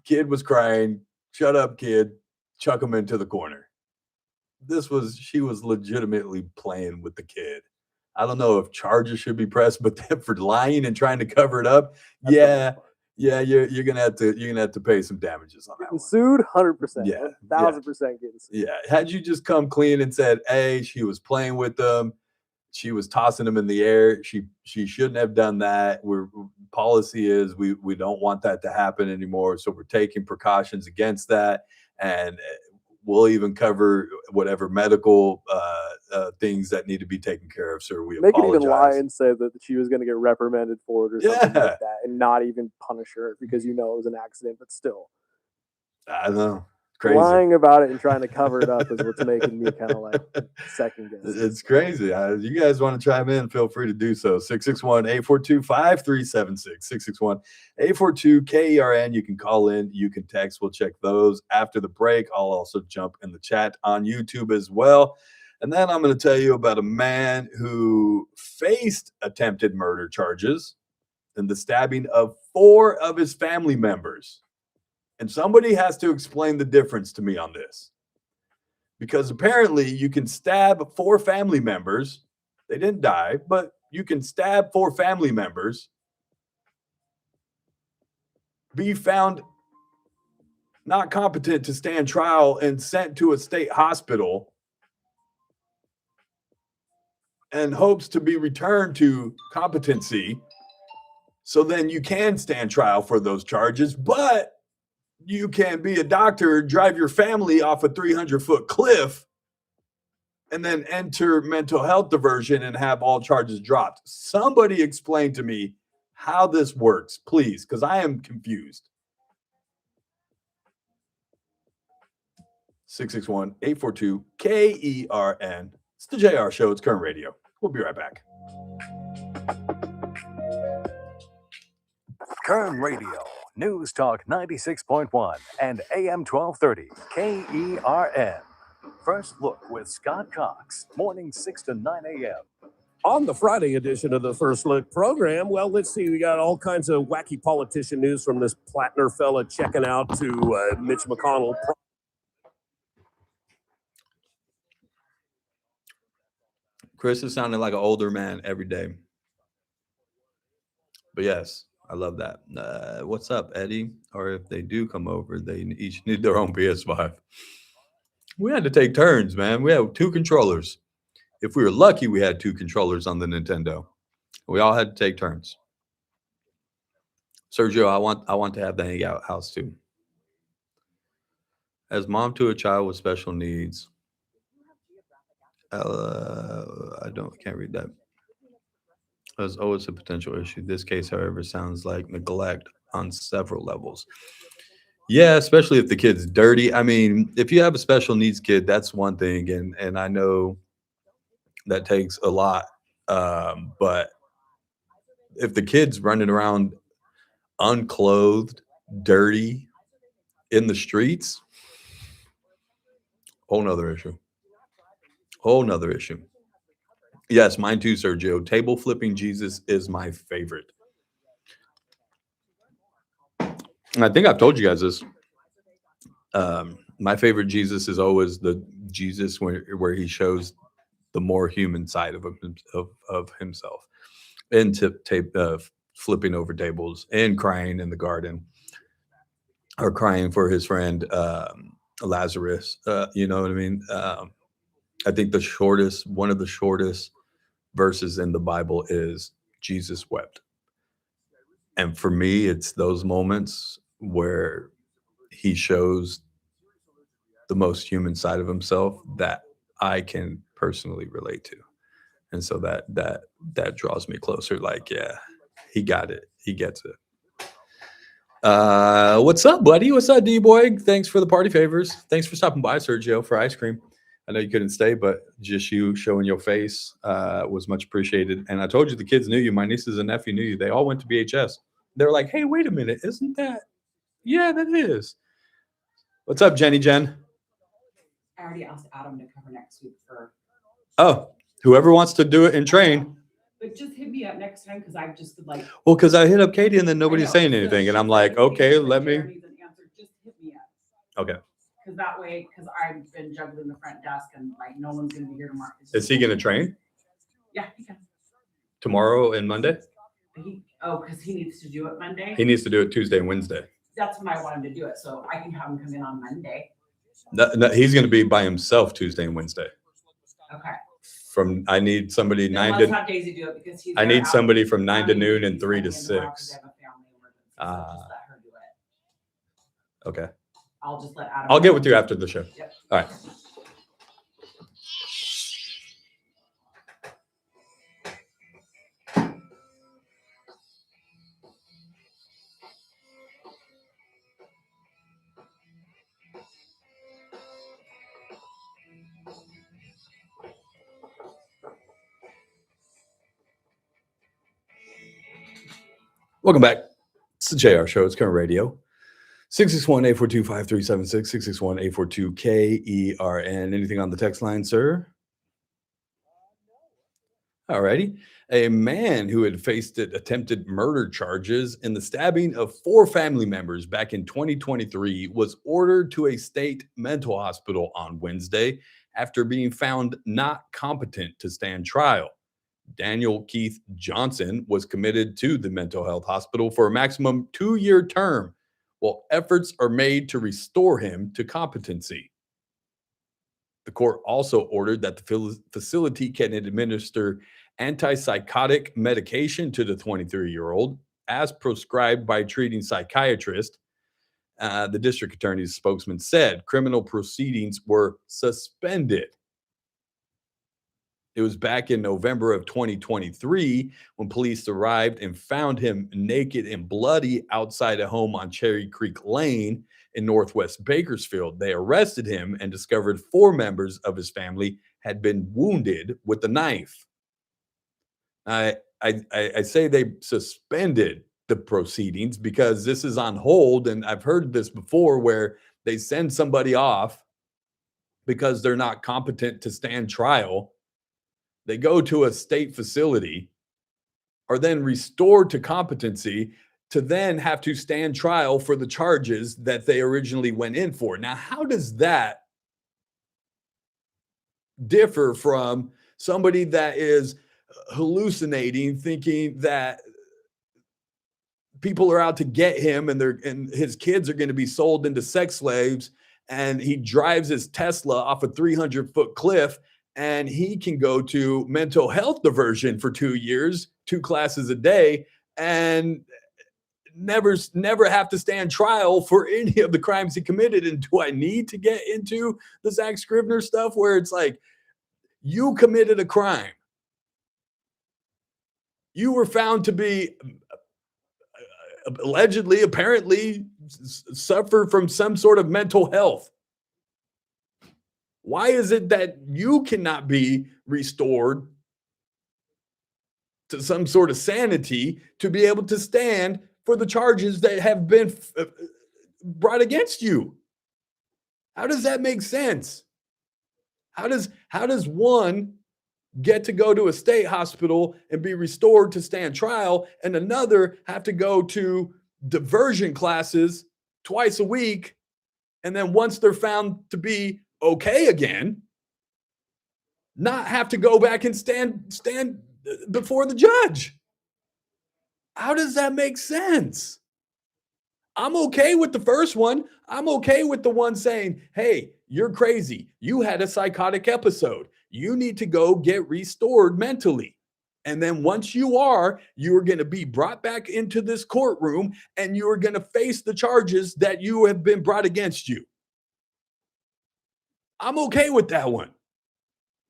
kid was crying, shut up, kid, chuck him into the corner. She was legitimately playing with the kid. I don't know if charges should be pressed, but for lying and trying to cover it up, you're gonna have to pay some damages on that. Getting sued, 100%. Yeah, 1,000% getting sued. Yeah. Had you just come clean and said, hey, she was playing with them, she was tossing them in the air, she shouldn't have done that. Policy is we don't want that to happen anymore, so we're taking precautions against that, and we'll even cover whatever medical things that need to be taken care of, sir. We They could apologize. even lie and say that she was going to get reprimanded for it or something like that, and not even punish her because it was an accident. But still, I don't know. Crazy. Lying about it and trying to cover it up is what's making me kind of like second guess. It's crazy. You guys want to chime in, feel free to do so. 661-842-5376. 661-842-KERN. You can call in. You can text. We'll check those after the break. I'll also jump in the chat on YouTube as well. And then I'm going to tell you about a man who faced attempted murder charges and the stabbing of 4 of his family members. And somebody has to explain the difference to me on this. Because apparently you can stab 4 family members. They didn't die, but you can stab 4 family members, be found not competent to stand trial and sent to a state hospital and hopes to be returned to competency. So then you can stand trial for those charges, but you can be a doctor, drive your family off a 300-foot cliff, and then enter mental health diversion and have all charges dropped. Somebody explain to me how this works, please, because I am confused. 661-842-KERN. It's the JR Show. It's Current Radio. We'll be right back. Kern Radio, News Talk 96.1 and AM 1230, KERN. First Look with Scott Cox, morning 6 to 9 a.m. On the Friday edition of the First Look program, well, let's see. We got all kinds of wacky politician news from this Plattner fella checking out to Mitch McConnell. Chris is sounding like an older man every day. But yes, I love that. What's up, Eddie? Or if they do come over, they each need their own PS5. We had to take turns, man. We had 2 controllers. If we were lucky, we had 2 controllers on the Nintendo. We all had to take turns. Sergio, I want to have the hangout house too. As mom to a child with special needs. Can't read that. There's always a potential issue. This case, however, sounds like neglect on several levels. Yeah, especially if the kid's dirty. I mean, if you have a special needs kid, that's one thing, and I know that takes a lot. But if the kid's running around unclothed, dirty in the streets, whole nother issue. Whole nother issue. Yes, mine too, Sergio. Table flipping Jesus is my favorite. And I think I've told you guys this. My favorite Jesus is always the Jesus where he shows the more human side of himself, and flipping over tables and crying in the garden, or crying for his friend Lazarus. You know what I mean? I think one of the shortest verses in the Bible is Jesus wept. And for me, it's those moments where he shows the most human side of himself that I can personally relate to. And so that draws me closer. Like, yeah, he got it. He gets it. What's up, buddy? What's up, D-boy? Thanks for the party favors. Thanks for stopping by, Sergio, for ice cream. I know you couldn't stay, but just you showing your face was much appreciated. And I told you the kids knew you. My nieces and nephew knew you. They all went to BHS. They're like, hey, wait a minute. Isn't that? Yeah, that is. What's up, Jenny Jen? I already asked Adam to cover next week for. Oh, whoever wants to do it and train. But just hit me up next time because I just like. Well, because I hit up Katie and then nobody's saying anything. And I'm like, okay, let me. Just hit me up. Okay. Because that way, because I've been juggling the front desk and like no one's going to be here tomorrow. Is he going to train? Yeah, he can. Tomorrow and Monday? Because he needs to do it Monday. He needs to do it Tuesday and Wednesday. That's when I want him to do it. So I can have him come in on Monday. No, he's going to be by himself Tuesday and Wednesday. Okay. I need somebody Then 9 let's to. have Daisy do it because he's. I need out. somebody from 9 to noon and He's 3 to coming in tomorrow 'cause 6. they have a family emergency, so just let her do it. Okay. I'll just let Adam. I'll get with you after the show. Yep. All right. Welcome back. It's the JR Show. It's Current Radio. 661-842-5376, 661-842-KERN. Anything on the text line, sir? All righty. A man who had faced attempted murder charges in the stabbing of 4 family members back in 2023 was ordered to a state mental hospital on Wednesday after being found not competent to stand trial. Daniel Keith Johnson was committed to the mental health hospital for a maximum 2-year term while efforts are made to restore him to competency. The court also ordered that the facility can administer antipsychotic medication to the 23-year-old as prescribed by a treating psychiatrist. The district attorney's spokesman said criminal proceedings were suspended. It was back in November of 2023 when police arrived and found him naked and bloody outside a home on Cherry Creek Lane in Northwest Bakersfield. They arrested him and discovered 4 members of his family had been wounded with a knife. I say they suspended the proceedings because this is on hold, and I've heard this before where they send somebody off because they're not competent to stand trial. They go to a state facility, are then restored to competency to then have to stand trial for the charges that they originally went in for. Now, how does that differ from somebody that is hallucinating, thinking that people are out to get him and his kids are going to be sold into sex slaves, and he drives his Tesla off a 300-foot cliff and he can go to mental health diversion for 2 years, 2 classes a day, and never have to stand trial for any of the crimes he committed? And do I need to get into the Zach Scrivener stuff where it's like, you committed a crime, you were found to be allegedly, apparently suffer from some sort of mental health. Why is it that you cannot be restored to some sort of sanity to be able to stand for the charges that have been brought against you? How does that make sense? How does one get to go to a state hospital and be restored to stand trial, and another have to go to diversion classes twice a week, and then once they're found to be okay again, not have to go back and stand before the judge? How does that make sense? I'm okay with the first one. I'm okay with the one saying, hey, you're crazy. You had a psychotic episode. You need to go get restored mentally. And then once you are going to be brought back into this courtroom and you are going to face the charges that you have been brought against you. I'm okay with that one.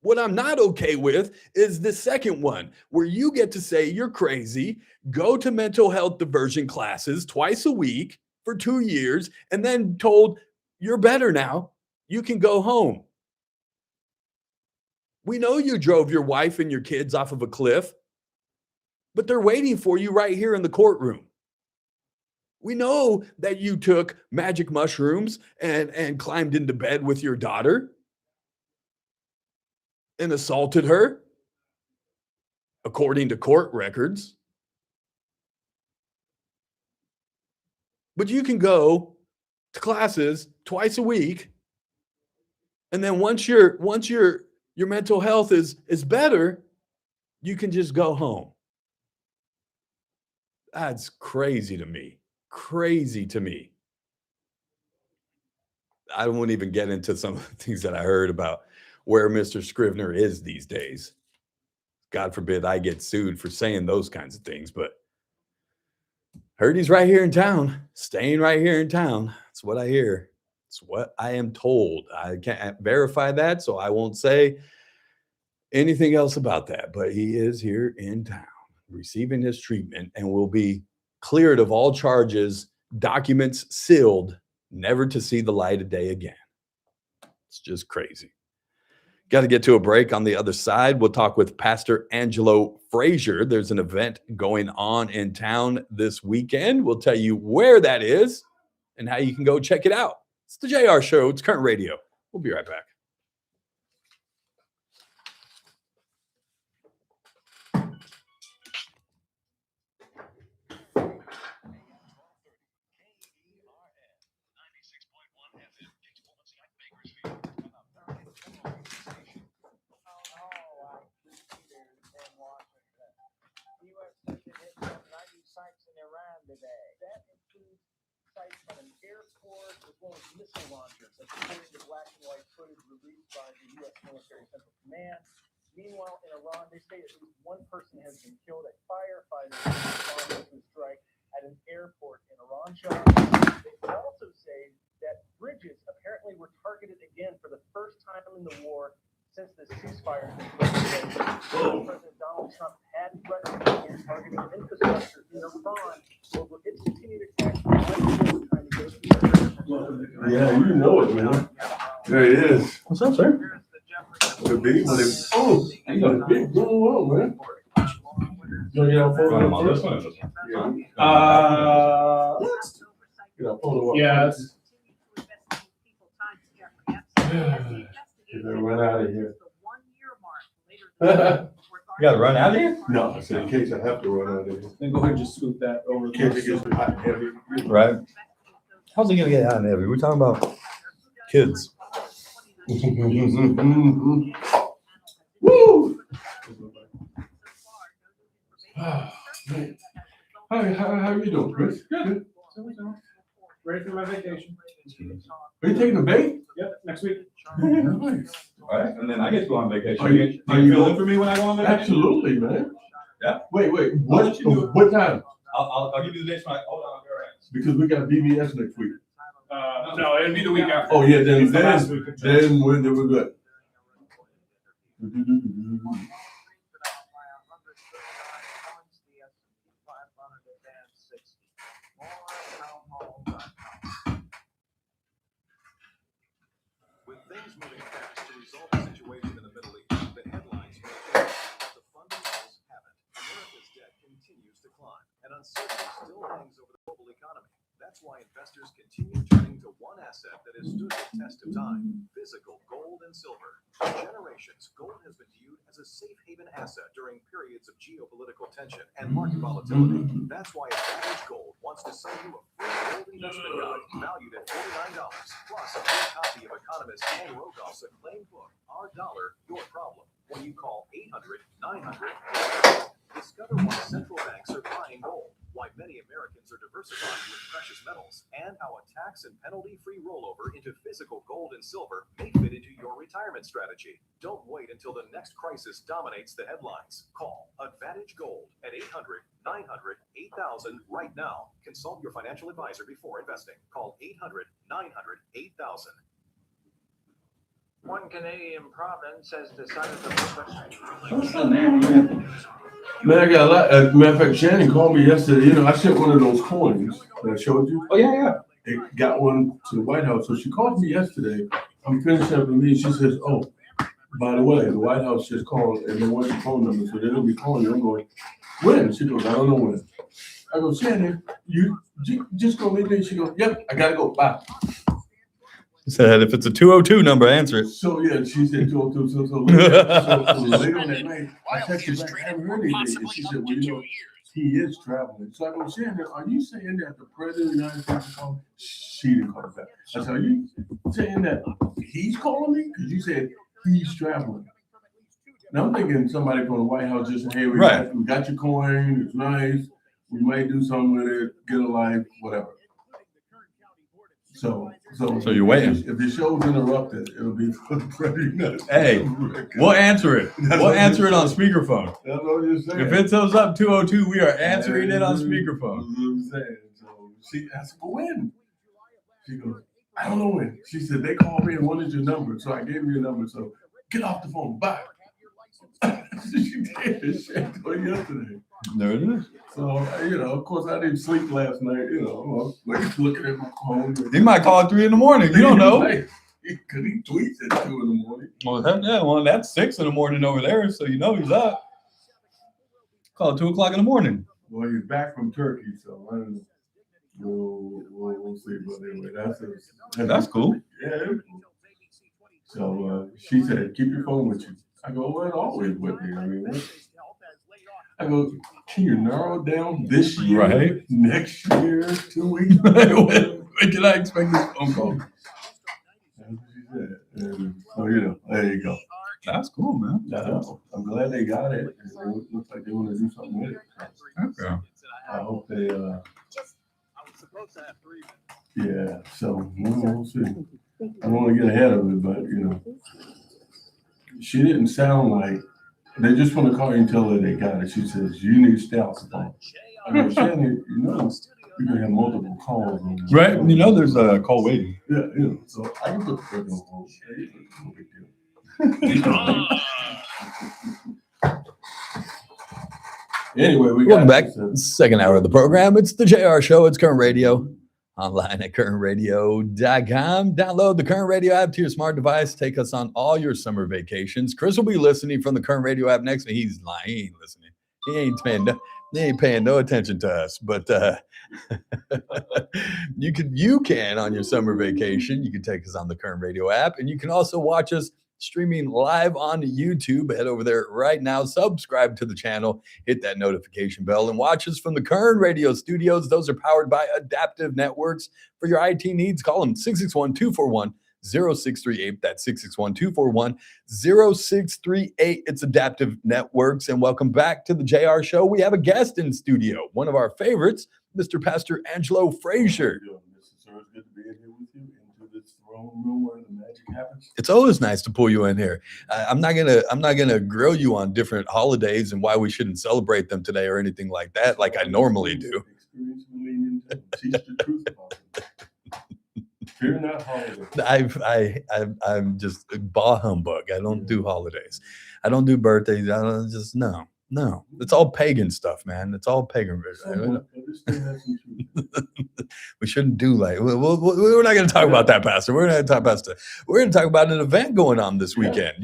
What I'm not okay with is the second one, where you get to say you're crazy, go to mental health diversion classes twice a week for 2 years, and then told you're better now, you can go home. We know you drove your wife and your kids off of a cliff, but they're waiting for you right here in the courtroom. We know that you took magic mushrooms and climbed into bed with your daughter and assaulted her, according to court records. But you can go to classes twice a week, and then once your mental health is better, you can just go home. That's crazy to me. Crazy to me. I won't even get into some of the things that I heard about where Mr. Scrivener is these days. God forbid I get sued for saying those kinds of things, but heard he's right here in town, staying right here in town. That's what I hear. It's what I am told. I can't verify that, so I won't say anything else about that, but he is here in town receiving his treatment and will be cleared of all charges, documents sealed, never to see the light of day again. It's just crazy. Got to get to a break. On the other side, we'll talk with Pastor Angelo Frazier. There's an event going on in town this weekend. We'll tell you where that is and how you can go check it out. It's the JR Show. It's Current Radio. We'll be right back. Sites in Iran today. That includes sites from the missile launchers. That's according to black and white footage released by the U.S. Military Central Command. Meanwhile, in Iran, they say at least one person has been killed. A firefighter responded to a strike at an airport in Iran. They also say that bridges apparently were targeted again for the first time in the war since the ceasefire has been put. President Donald Trump had threatened to target infrastructure in Iran over its continued attacks. Yeah, you know it, man. There it is. What's up, sir? The big one. You got a big going on, man. You want to get our photo on this one? Get our photo up. Yes. You better run out of here. You gotta run out of here? No, I said in case I have to run out of here. Then go ahead and just scoot that over. In case it gets hot and heavy. Right. How's he gonna get out of heavy? We're talking about kids. Woo! Oh, man. How you doing, Chris? Good. Ready for my vacation. Are you taking a bait? Yep, next week. Nice. All right, and then I get to go on vacation. Are you fill in for me when I go on vacation? Absolutely, man. Yeah. Wait. What What time? I'll give you the dates when I hold on. I'll be all right. Because we got BBS next week. No, it'll be the week after. Oh yeah, It's the last week of then we're good. With things moving fast to resolve the situation in the Middle East, the headlines may change, but the fundamentals haven't. America's debt continues to climb, and uncertainty still hangs over the global economy. That's why investors continue turning to one asset that has stood the test of time: physical gold and silver. For generations, gold has been viewed as a safe haven asset during periods of geopolitical tension and market volatility. That's why Advantage Gold wants to send you a free gold investment guide valued at $49, plus a free copy of economist Ken Rogoff's acclaimed book, Our Dollar, Your Problem, when you call 800-900. Discover why central banks are buying gold, why many Americans are diversifying with precious metals, and how a tax and penalty-free rollover into physical gold and silver may fit into your retirement strategy. Don't wait until the next crisis dominates the headlines. Call Advantage Gold at 800-900-8000 right now. Consult your financial advisor before investing. Call 800-900-8000. One Canadian province has decided to What's up, man? Man, I got a lot. Matter of fact, Shannon called me yesterday. You know, I sent one of those coins that I showed you. Oh yeah. They got one to the White House. So she called me yesterday. I'm finishing up with me. She says, "Oh, by the way, the White House just called and they want your phone number, so they're gonna be calling you." I'm going, "When?" She goes, "I don't know when." I go, "Shannon, you just go leave me." She goes, "Yep, I gotta go. Bye." He said, if it's a 202 number, answer it. So yeah, she said 202. So later on that night, I texted back, I haven't heard anything. And she said, well, you know, he is traveling. So I go, Shannon, are you saying that the president of the United States is calling? She didn't call back. I said, are you saying that he's calling me? Because you said he's traveling. Now I'm thinking somebody from the White House just said, hey, we got your coin. It's nice. We might do something with it. Get a life, whatever. So you're waiting. If the show's interrupted, it'll be for the president. Hey, we'll answer it. We'll answer it on speakerphone. That's what you're saying. If it shows up 202, we are answering it on speakerphone. That's what I'm saying. So she asked when. She goes, I don't know when. She said they called me and wanted your number, so I gave her your number. So get off the phone. Bye. She did. She told you yesterday. There it is. So, you know, of course, I didn't sleep last night. You know, I was looking at my phone. He might call at 3 in the morning. You don't know. Because he tweets at 2 in the morning. Well, that's 6 in the morning over there, so you know he's up. Call at 2 o'clock in the morning. Well, he's back from Turkey, so I don't know. We'll see. But anyway, that's cool. Yeah. So she said, keep your phone with you. I go, well, always with me. I mean, what? I go, can you narrow down this year, right? Next year, 2 weeks? When can I expect this phone call? That's what she said. And so, you know, there you go. That's cool, man. I'm glad they got it. It looks like they want to do something with it. Okay. I hope they. I was supposed to have 3 minutes. Yeah, so we'll see. I don't want to get ahead of it, but she didn't sound like they just want to call you and tell her they got it. She says you need to stay off the phone. I mean, Shannon, you're gonna have multiple calls. On this. Right? There's a call waiting. Yeah. So I can put the person on hold. No big deal. Anyway, Welcome back. Second hour of the program. It's the JR Show. It's Current Radio. Online at currentradio.com. Download the Current Radio app to your smart device. Take us on all your summer vacations. Chris will be listening from the Current Radio app next. He's lying. He ain't listening. He ain't paying no attention to us. But you can on your summer vacation. You can take us on the Current Radio app, and you can also watch us streaming live on YouTube. Head over there right now, subscribe to the channel, hit that notification bell, and watch us from the Current Radio studios. Those are powered by Adaptive Networks. For your IT needs, call them 661-241-0638. That's 661-241-0638. It's Adaptive Networks. And welcome back to the JR Show. We have a guest in studio, one of our favorites, Mr. Pastor Angelo Frazier. It's always nice to pull you in here. I'm not gonna grill you on different holidays and why we shouldn't celebrate them today or anything like that, like I normally do. I'm just bah humbug. I don't do holidays. I don't do birthdays. I don't just no. It's all pagan stuff, man. It's all pagan. We shouldn't do like we're not going to talk about that, Pastor. We're not going to talk about stuff. We're going to talk about an event going on this weekend.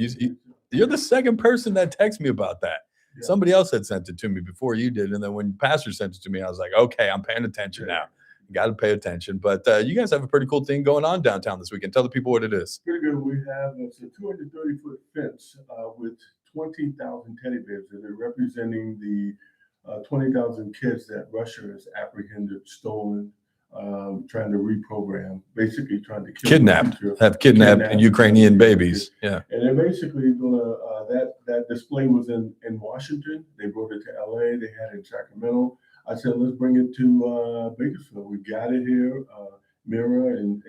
You're the second person that texted me about that. Yeah. Somebody else had sent it to me before you did, and then when Pastor sent it to me, I was like, okay, I'm paying attention now. You got to pay attention. But you guys have a pretty cool thing going on downtown this weekend. Tell the people what it is. Pretty good. We have a 230-foot fence with 20,000 teddy bears that are representing the 20,000 kids that Russia has apprehended, stolen, trying to reprogram, basically trying to kill kidnapped Ukrainian babies. Yeah. And they're basically gonna that display was in Washington. They brought it to LA. They had it in Sacramento. I said, let's bring it to Bakersfield. We got it here. Mira and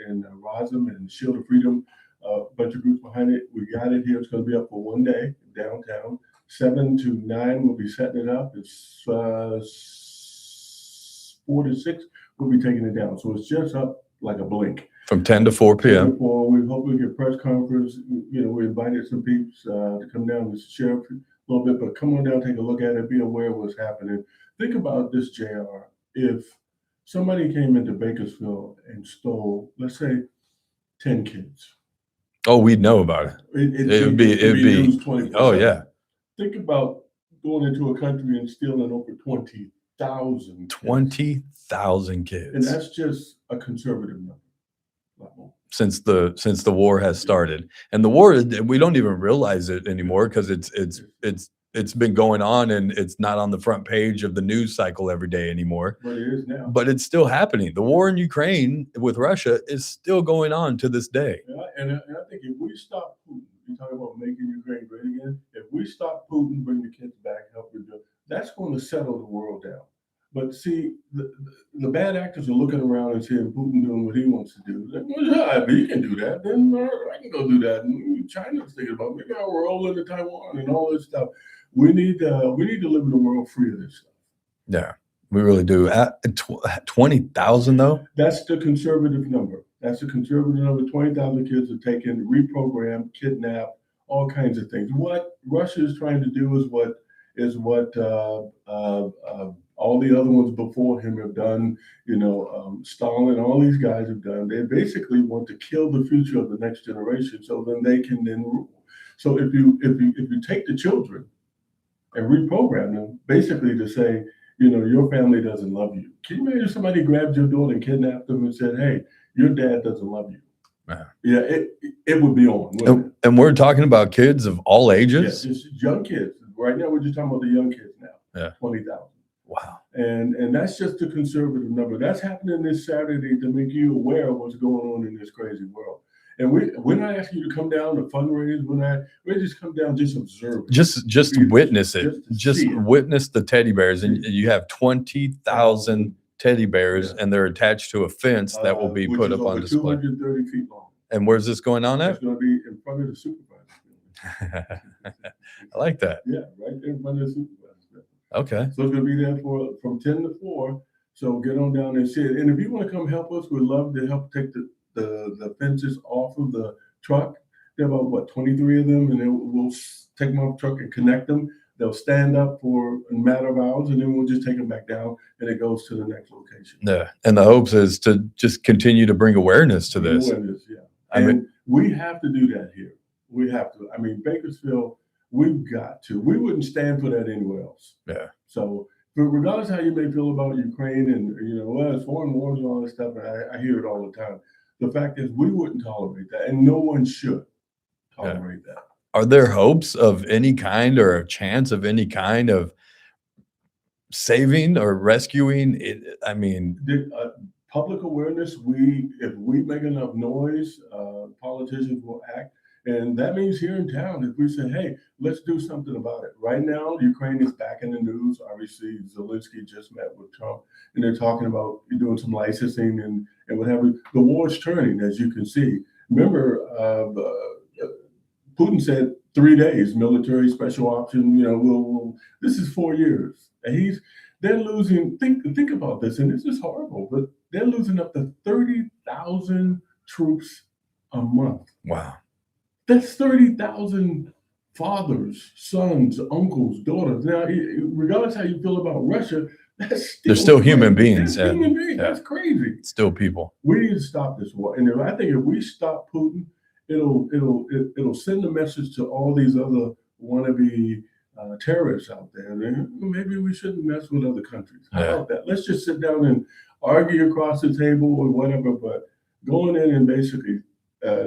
Rosam and Shield of Freedom, a bunch of groups behind it. We got it here. It's going to be up for one day downtown. 7 to 9, we'll be setting it up. It's 4 to 6, we'll be taking it down. So it's just up like a blink. From 10 to 4 p.m. We hope we get press conference. We invited some peeps to come down to share a little bit, but come on down, take a look at it, be aware of what's happening. Think about this, JR. If somebody came into Bakersfield and stole, let's say, 10 kids. Oh, we'd know about it. It'd be. Oh, yeah. Think about going into a country and stealing over 20,000. 20,000 kids. And that's just a conservative number. Since the war has started, and the war, we don't even realize it anymore because it's been going on and it's not on the front page of the news cycle every day anymore. But it is now. But it's still happening. The war in Ukraine with Russia is still going on to this day. Yeah, and I think if we stop Putin, you talk about making Ukraine great again. If we stop Putin, bring the kids back, help rebuild, that's going to settle the world down. But see, the bad actors are looking around and seeing Putin doing what he wants to do. Like, well, yeah, if he can do that, then I can go do that. And China's thinking about maybe I'll roll into Taiwan and all this stuff. We need to live in a world free of this stuff. Yeah, we really do. 20,000 though? That's the conservative number. That's the conservative number. 20,000 kids are taken, reprogrammed, kidnapped, all kinds of things. What Russia is trying to do is what all the other ones before him have done. Stalin, all these guys have done. They basically want to kill the future of the next generation, so then they can then rule. So if you take the children and reprogram them, basically to say, your family doesn't love you. Can you imagine somebody grabbed your daughter and kidnapped them and said, hey, your dad doesn't love you? Yeah, it would be on. And we're talking about kids of all ages? Yeah, just young kids. Right now, we're just talking about the young kids now. Yeah. 20,000. Wow. And that's just the conservative number. That's happening this Saturday to make you aware of what's going on in this crazy world. And we're not asking you to come down to fundraise. We just come down, just observe it. Just witness it. Just witness the teddy bears. And you have 20,000 teddy bears, and they're attached to a fence that will be which put is up on over display. 230 feet long. And where's this going on It's at? going to be in front of the supervisor. I like that. Yeah, right there in front of the supervisor. Okay. So it's going to be there from 10 to 4. So get on down there and see it. And if you want to come help us, we'd love to help take the fences off of the truck. There are about 23 of them, and then we'll take them off the truck and connect them. They'll stand up for a matter of hours, and then we'll just take them back down, and it goes to the next location. Yeah. And the hopes is to just continue to bring awareness to this. Awareness, yeah. I And mean, we have to do that here. We have to. I mean, Bakersfield, we've got to. We wouldn't stand for that anywhere else. Yeah. So, but regardless how you may feel about Ukraine and, well, it's foreign wars and all this stuff, and I hear it all the time. The fact is, we wouldn't tolerate that, and no one should tolerate that. Are there hopes of any kind or a chance of any kind of saving or rescuing it? I mean, Public awareness, if we make enough noise, politicians will act. And that means here in town, if we say, hey, let's do something about it. Right now, Ukraine is back in the news. Obviously, Zelensky just met with Trump, and they're talking about doing some licensing and whatever. The war is turning, as you can see. Remember, Putin said 3 days, military special option, this is 4 years. And they're losing, think about this, and this is horrible, but they're losing up to 30,000 troops a month. Wow. That's 30,000 fathers, sons, uncles, daughters. Now, regardless how you feel about Russia, they're still human beings. That's human beings. That's crazy. Still people. We need to stop this war. And I think if we stop Putin, it'll send a message to all these other wannabe terrorists out there. And maybe we shouldn't mess with other countries. How about that? Let's just sit down and argue across the table or whatever, but going in and basically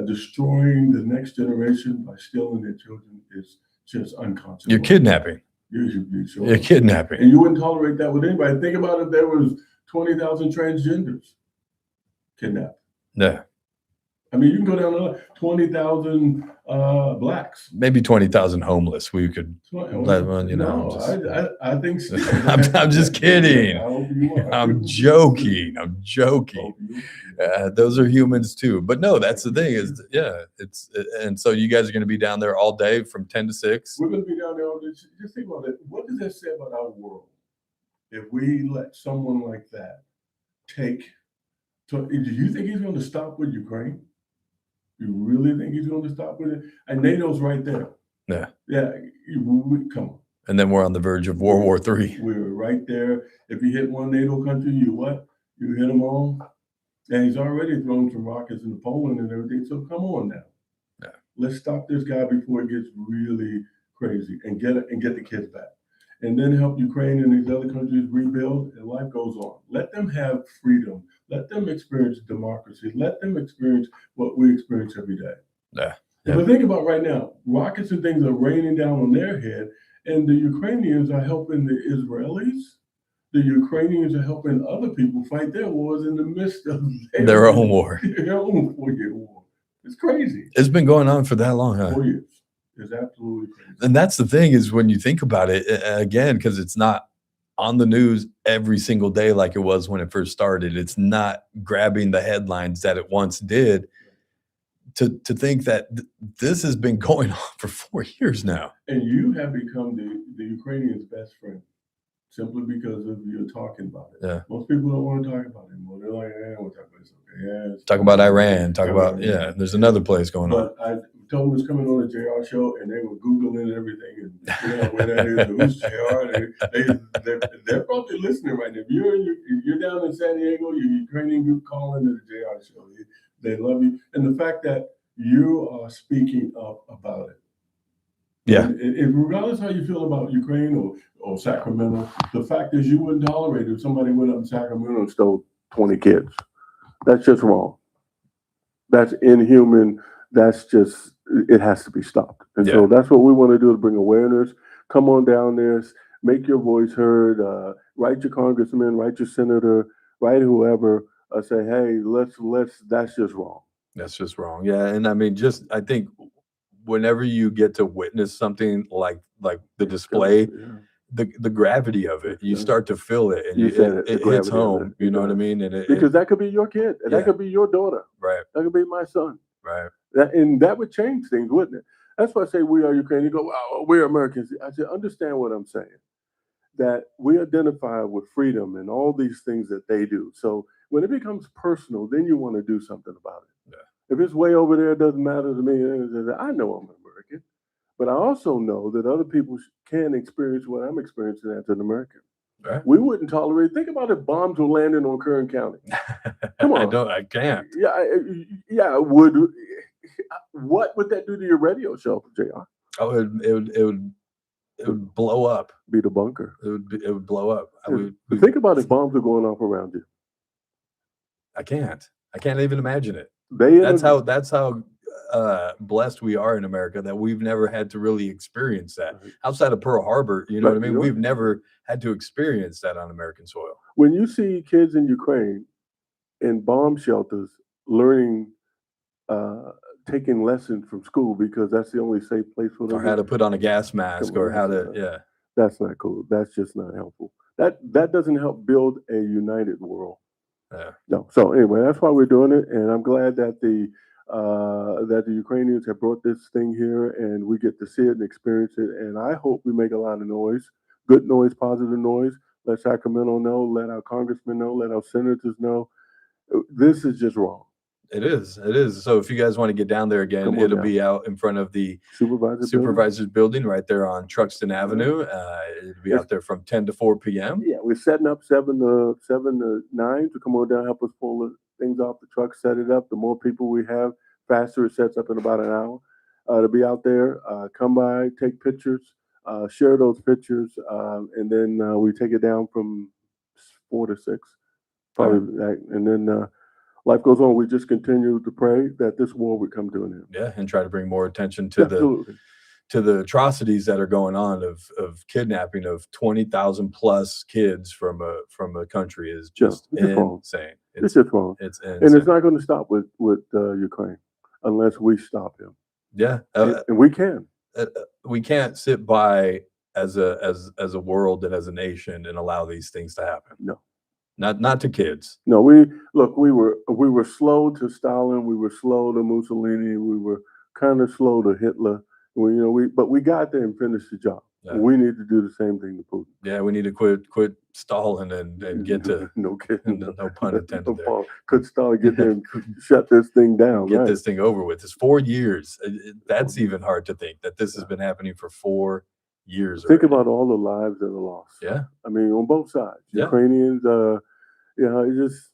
destroying the next generation by stealing their children is just unconscionable. You're kidnapping. You're kidnapping. And you wouldn't tolerate that with anybody. Think about if there was 20,000 transgenders kidnapped. Yeah. I mean, you can go down to 20,000 blacks. Maybe 20,000 homeless. We could let one, I think so. I'm just kidding. I'm joking. Those are humans too. But no, that's the thing is, and so you guys are going to be down there all day from 10 to 6. We're going to be down there all day. Just think about it. What does that say about our world? If we let someone like that do you think he's going to stop with Ukraine? You really think he's going to stop with it? And NATO's right there. Yeah. Yeah. Come on. And then we're on the verge of World War III. We're right there. If you hit one NATO country, you hit them all. And he's already thrown some rockets into Poland and everything. So come on now. Yeah. Let's stop this guy before it gets really crazy and get the kids back. And then help Ukraine and these other countries rebuild, and life goes on. Let them have freedom. Let them experience democracy. Let them experience what we experience every day. Yeah. But think about right now, rockets and things are raining down on their head, and the Ukrainians are helping the Israelis. The Ukrainians are helping other people fight their wars in the midst of their own war. Their own 4-year war. It's crazy. It's been going on for that long, huh? 4 years. It's absolutely crazy. And that's the thing is when you think about it, again, because it's not on the news every single day like it was when it first started. It's not grabbing the headlines that it once did. To think that this has been going on for 4 years now. And you have become the Ukrainians' best friend simply because of you talking about it. Yeah. Most people don't want to talk about it anymore. They're like, we'll talk about it. Okay. Yeah, Talk about Iran. Talk about, there's another place going on. But I told them it was coming on the JR show, and they were Googling everything and where that is, and who's JR. They're probably listening right now. If you're down in San Diego, your Ukrainian group calling to the JR show. They love you. And the fact that you are speaking up about it. Yeah. And regardless how you feel about Ukraine or Sacramento, the fact is you wouldn't tolerate it if somebody went up in Sacramento and stole 20 kids. That's just wrong. That's inhuman. That's just, it has to be stopped. And so that's what we want to do to bring awareness. Come on down there, make your voice heard, write your congressman, write your senator, write whoever, say, hey, that's just wrong. That's just wrong. Yeah. And I mean, I think whenever you get to witness something like the display, the gravity of it. You start to feel it, and You said it the hits gravity of home. it. You know what I mean? And Because that could be your kid, and Yeah. that could be your daughter, right, that could be my son. right. And that would change things, wouldn't it? That's why I say we are Ukraine. You go, well, we're Americans. I said, understand what I'm saying. That we identify with freedom and all these things that they do. So when it becomes personal, then you want to do something about it. Yeah. If it's way over there, it doesn't matter to me. I know I'm American, but I also know that other people can experience what I'm experiencing as an American. Right. We wouldn't tolerate. Think about if bombs were landing on Kern County. Come on. I can't. Yeah. What would that do to your radio show, JR? Oh, it would blow up. Be the bunker. It would blow up. Think about if bombs are going off around you. I can't even imagine it. That's how blessed we are in America that we've never had to really experience that outside of Pearl Harbor. You know what I mean? We've never had to experience that on American soil. When you see kids in Ukraine in bomb shelters learning, taking lessons from school because that's the only safe place for them, Or how to put on a gas mask, or how to, that's not cool. That's just not helpful. That doesn't help build a united world. Yeah. No. So anyway, that's why we're doing it, and I'm glad that the Ukrainians have brought this thing here, and we get to see it and experience it. And I hope we make a lot of noise, good noise, positive noise. Let Sacramento know, let our congressmen know, let our senators know. This is just wrong. It is. So if you guys want to get down there again, it'll be out in front of the supervisor's building right there on Truxton Avenue. It'll be out there from 10 to 4 p.m. Yeah, we're setting up 7 to 9 to come on down, help us pull the things off the truck, set it up. The more people we have, faster it sets up in about an hour. To be out there, come by, take pictures, share those pictures, and then we take it down from 4 to 6, probably. And then life goes on. We just continue to pray that this war would come to an end. Yeah, and try to bring more attention to the atrocities that are going on of kidnapping of 20,000 plus kids from a country is just insane. It's just wrong. It's insane. And it's not going to stop with Ukraine unless we stop him. Yeah, and we can. We can't sit by as a world and as a nation and allow these things to happen. No. Not to kids. No, we were slow to Stalin, we were slow to Mussolini, we were kind of slow to Hitler. But we got there and finished the job. Yeah. We need to do the same thing to Putin. Yeah, we need to quit stalling and get to no kidding. No pun intended there. Could Stalin get there and shut this thing down? Get this thing over with. It's 4 years. That's even hard to think that this has been happening for 4 years. Think about all the lives that are lost. Yeah. I mean, on both sides. Yeah. Ukrainians, it just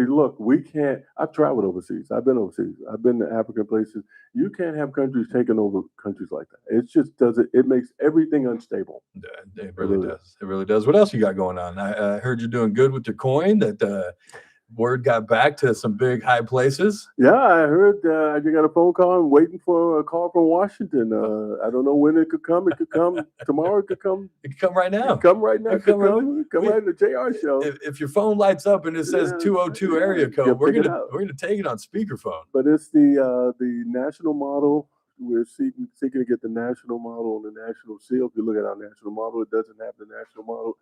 look, we can't. I've traveled overseas. I've been overseas. I've been to African places. You can't have countries taking over countries like that. It just doesn't. It makes everything unstable. Yeah, it really does. It really does. What else you got going on? I heard you're doing good with your coin. That word got back to some big high places. Yeah, I heard. I just got a phone call. I'm waiting for a call from Washington. I don't know when it could come. It could come tomorrow. It could come. It could come right now. It could come right now. It could come right in the JR show. If your phone lights up and it says 202 area code, we're gonna take it on speakerphone. But it's the national model. We're seeking to get the national model and the national seal. If you look at our national model, it doesn't have the national model.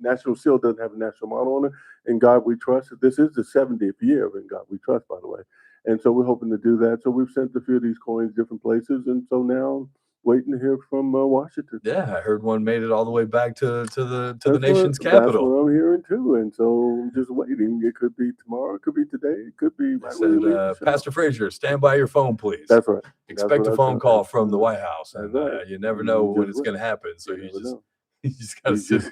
National seal doesn't have a national model on it. In God we trust. This is the 70th year of In God we trust, by the way. And so we're hoping to do that. So we've sent a few of these coins different places, and so now waiting to hear from Washington. Yeah, I heard one made it all the way back to the nation's capital. That's what I'm hearing too, and so I'm just waiting. It could be tomorrow, it could be today, it could be. Pastor Frazier, stand by your phone, please. That's right. Expect a phone call from the White House, and you never know when it's going to happen. So you just got to sit.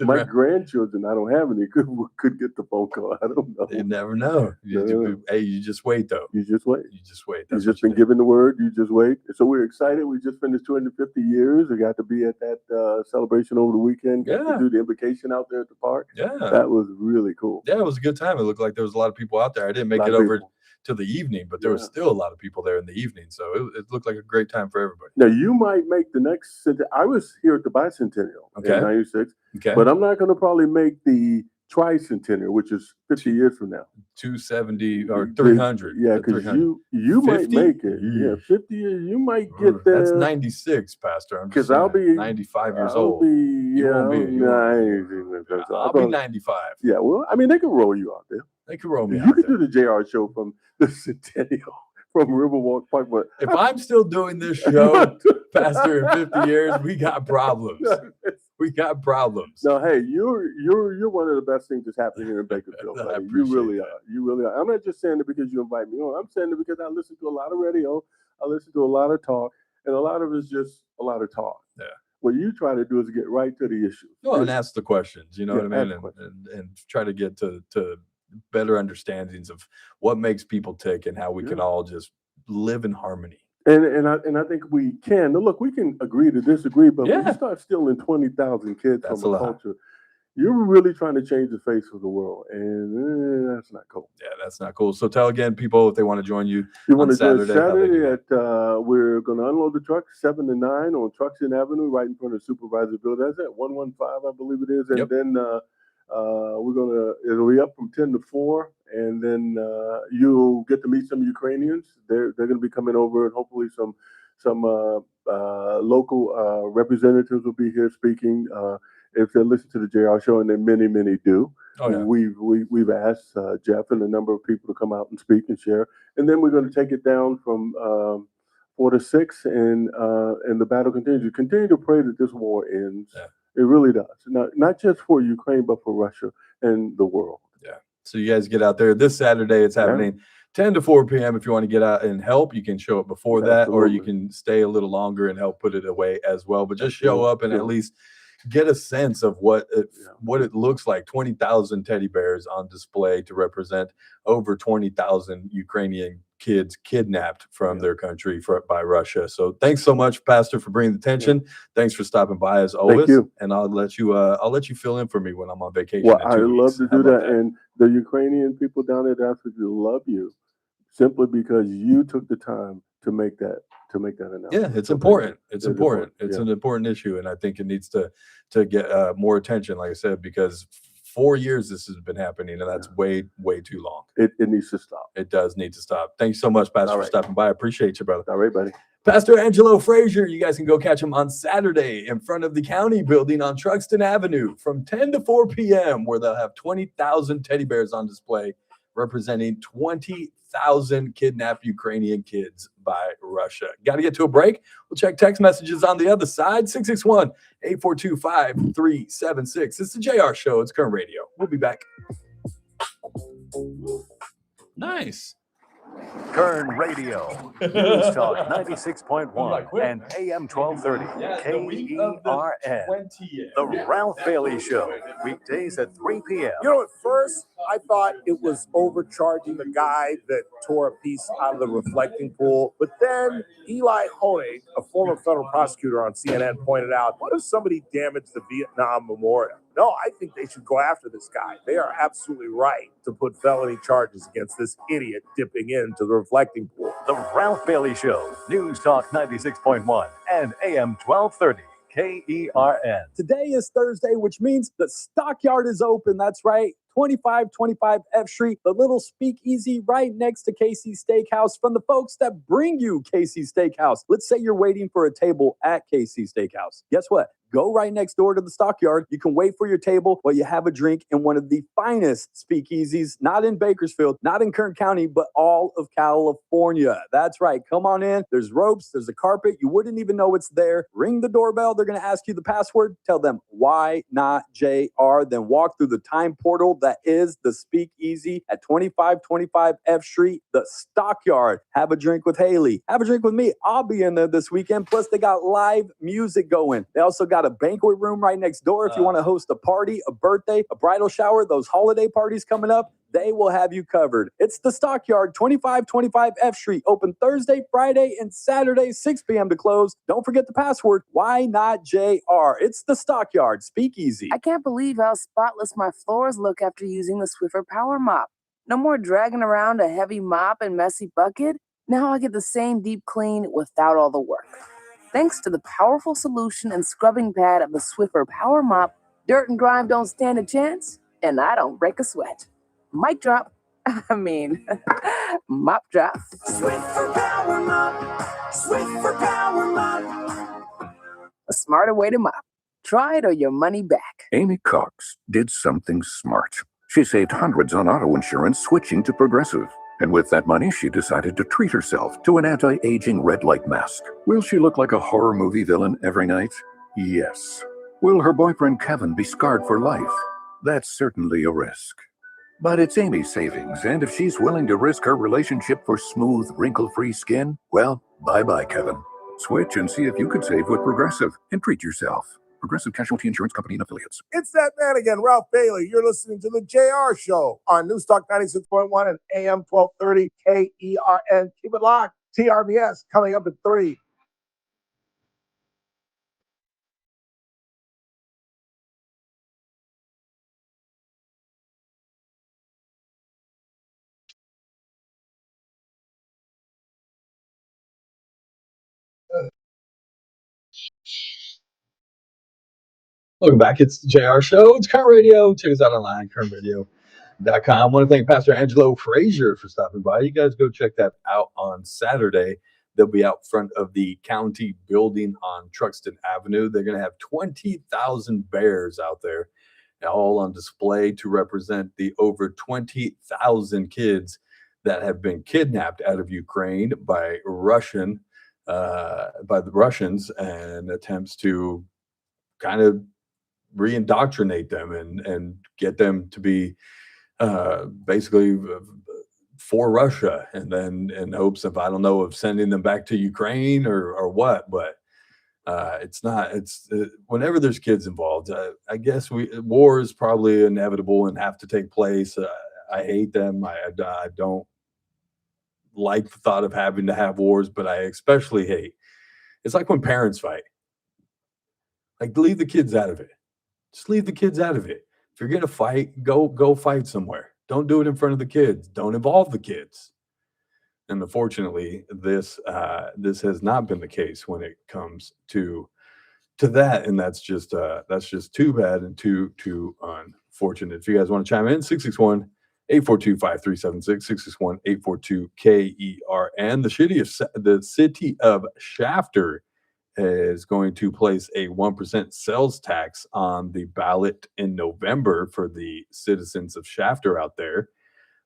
My grandchildren, I don't have any, could get the phone call. I don't know. You never know. You just wait though. You just wait. You just wait. You've just been given the word. You just wait. So we're excited. We just finished 250 years. We got to be at that celebration over the weekend. Got to do the invocation out there at the park. Yeah, that was really cool. Yeah, it was a good time. It looked like there was a lot of people out there. I didn't make it over till the evening, but there was still a lot of people there in the evening. So it looked like a great time for everybody. Now you might make the next. I was here at the bicentennial in '96. Okay. But I'm not going to probably make the tricentennial, which is 50 years from now. 270 or 300. Yeah, because you might 50? make it. Yeah, 50 years, you might get there. That's 96, Pastor. I'm just Because I'll saying, be 95 years I'll old. Be, You yeah, won't be. You won't be. I'll be 95. Yeah, well, I mean, they could roll you out there. They could roll me You out could there. do the JR show from the Centennial, from Riverwalk Park. But If I'm still doing this show, Pastor, in 50 years, we got problems. We got problems. No, hey, you're one of the best things that's happening here in Bakersfield. I buddy. You appreciate really are. You really are. I'm not just saying it because you invite me on. I'm saying it because I listen to a lot of radio. I listen to a lot of talk, and a lot of it's just a lot of talk. Yeah. What you try to do is get right to the issue. Well, and ask the questions, you know Yeah, what I mean? ask And try to get to better understandings of what makes people tick and how we can all just live in harmony. And I think we can. Now, look, we can agree to disagree, but when Yeah. you start stealing 20,000 kids That's from a a lot. culture, you're really trying to change the face of the world, and that's not cool. Yeah, that's not cool. So tell again people if they want to join you, You on want to join Saturday. how they do Saturday that. at we're going to unload the truck 7 to 9 on Truxton Avenue, right in front of Supervisor Building. That's at 115, I believe it is. And Yep. then it'll be up from 10 to 4, and then you'll get to meet some Ukrainians. They're going to be coming over, and hopefully some local representatives will be here speaking. If they listen to the JR show, and then many do. Oh, yeah. We've asked Jeff and a number of people to come out and speak and share, and then we're going to take it down from 4 to 6, and the battle continues. Continue to pray that this war ends. Yeah. It really does. Not just for Ukraine, but for Russia and the world. Yeah. So you guys get out there this Saturday. It's happening 10 to 4 p.m. If you want to get out and help, you can show up before that, or you can stay a little longer and help put it away as well. But just show up and at least get a sense of what it looks like. 20,000 teddy bears on display to represent over 20,000 Ukrainian kids kidnapped from their country by Russia. So thanks so much, Pastor, for bringing the attention. Thanks for stopping by as always. you. And I'll let you fill in for me when I'm on vacation. Well, in I 2 love weeks. to How do about that. And the Ukrainian people down there, that's what you love you, simply because you took the time to make that announcement. Yeah, it's So important. thank It's you. important. It's Yeah. an important issue, and I think it needs to get more attention. Like I said, because 4 years this has been happening, and that's way too long. It needs to stop. It does need to stop. Thanks so much, Pastor, All for right. stopping by. I appreciate you, brother. All right, buddy. Pastor Angelo Frazier, you guys can go catch him on Saturday in front of the county building on Truxton Avenue from 10 to 4 p.m., where they'll have 20,000 teddy bears on display representing 20,000 kidnapped Ukrainian kids by Russia. Got to get to a break. We'll check text messages on the other side. 661-842-5376. It's the JR Show. It's Current Radio. We'll be back. Nice. Kern Radio, News Talk 96.1 and AM 1230, KERN. The Ralph Bailey Show, weekdays at 3 p.m. You know, at first I thought it was overcharging the guy that tore a piece out of the reflecting pool. But then Eli Honig, a former federal prosecutor on CNN, pointed out, what if somebody damaged the Vietnam Memorial? No, I think they should go after this guy. They are absolutely right to put felony charges against this idiot dipping into the reflecting pool. The Ralph Bailey Show, News Talk 96.1 and AM 1230, KERN. Today is Thursday, which means the stockyard is open. That's right. 2525 F Street, the little speakeasy right next to Casey's Steakhouse from the folks that bring you Casey's Steakhouse. Let's say you're waiting for a table at Casey's Steakhouse. Guess what? Go right next door to the stockyard. You can wait for your table while you have a drink in one of the finest speakeasies, not in Bakersfield, not in Kern County, but all of California. That's right. Come on in. There's ropes. There's a carpet. You wouldn't even know it's there. Ring the doorbell. They're going to ask you the password. Tell them, why not JR? Then walk through the time portal that is the speakeasy at 2525 F Street, the stockyard. Have a drink with Haley. Have a drink with me. I'll be in there this weekend. Plus, they got live music going. They also got a banquet room right next door. If you want to host a party, a birthday, a bridal shower, those holiday parties coming up, they will have you covered. It's the Stockyard, 2525 F Street, open Thursday, Friday, and Saturday, 6 p.m. to close. Don't forget the password, why not JR? It's the Stockyard, speakeasy. I can't believe how spotless my floors look after using the Swiffer Power Mop. No more dragging around a heavy mop and messy bucket. Now I get the same deep clean without all the work. Thanks to the powerful solution and scrubbing pad of the Swiffer Power Mop, dirt and grime don't stand a chance. and I don't break a sweat. Mic drop. I mean, mop drop. Swiffer Power Mop. Swiffer Power Mop. A smarter way to mop. Try it or your money back. Amy Cox did something smart. She saved hundreds on auto insurance switching to Progressive. And with that money, she decided to treat herself to an anti-aging red light mask. Will she look like a horror movie villain every night? Yes. Will her boyfriend Kevin be scarred for life? That's certainly a risk. But it's Amy's savings, and if she's willing to risk her relationship for smooth, wrinkle-free skin, well, bye-bye, Kevin. Switch and see if you could save with Progressive and treat yourself. Progressive Casualty Insurance Company and Affiliates. It's that man again, Ralph Bailey. You're listening to the JR Show on Newstalk 96.1 and AM 1230 KERN. Keep it locked. TRBS coming up at 3. Welcome back. It's the JR Show. It's Current Radio. Check us out online, currentradio.com. I want to thank Pastor Angelo Frazier for stopping by. You guys go check that out on Saturday. They'll be out front of the county building on Truxton Avenue. They're going to have 20,000 bears out there, all on display to represent the over 20,000 kids that have been kidnapped out of Ukraine by the Russians, and attempts to kind of re-indoctrinate them and get them to be basically for Russia, and then in hopes of, I don't know, of sending them back to Ukraine or what, but whenever there's kids involved, I guess war is probably inevitable and have to take place. I hate them. I don't like the thought of having to have wars, but I especially hate, it's like when parents fight. Like, leave the kids out of it. Just leave the kids out of it. If you're gonna fight, go fight somewhere. Don't do it in front of the kids. Don't involve the kids. And unfortunately, this has not been the case when it comes to that, and that's just too bad and too unfortunate. If you guys want to chime in, 661-842-5376, 661-842-KERN. The city of Shafter is going to place a 1% sales tax on the ballot in November for the citizens of Shafter out there.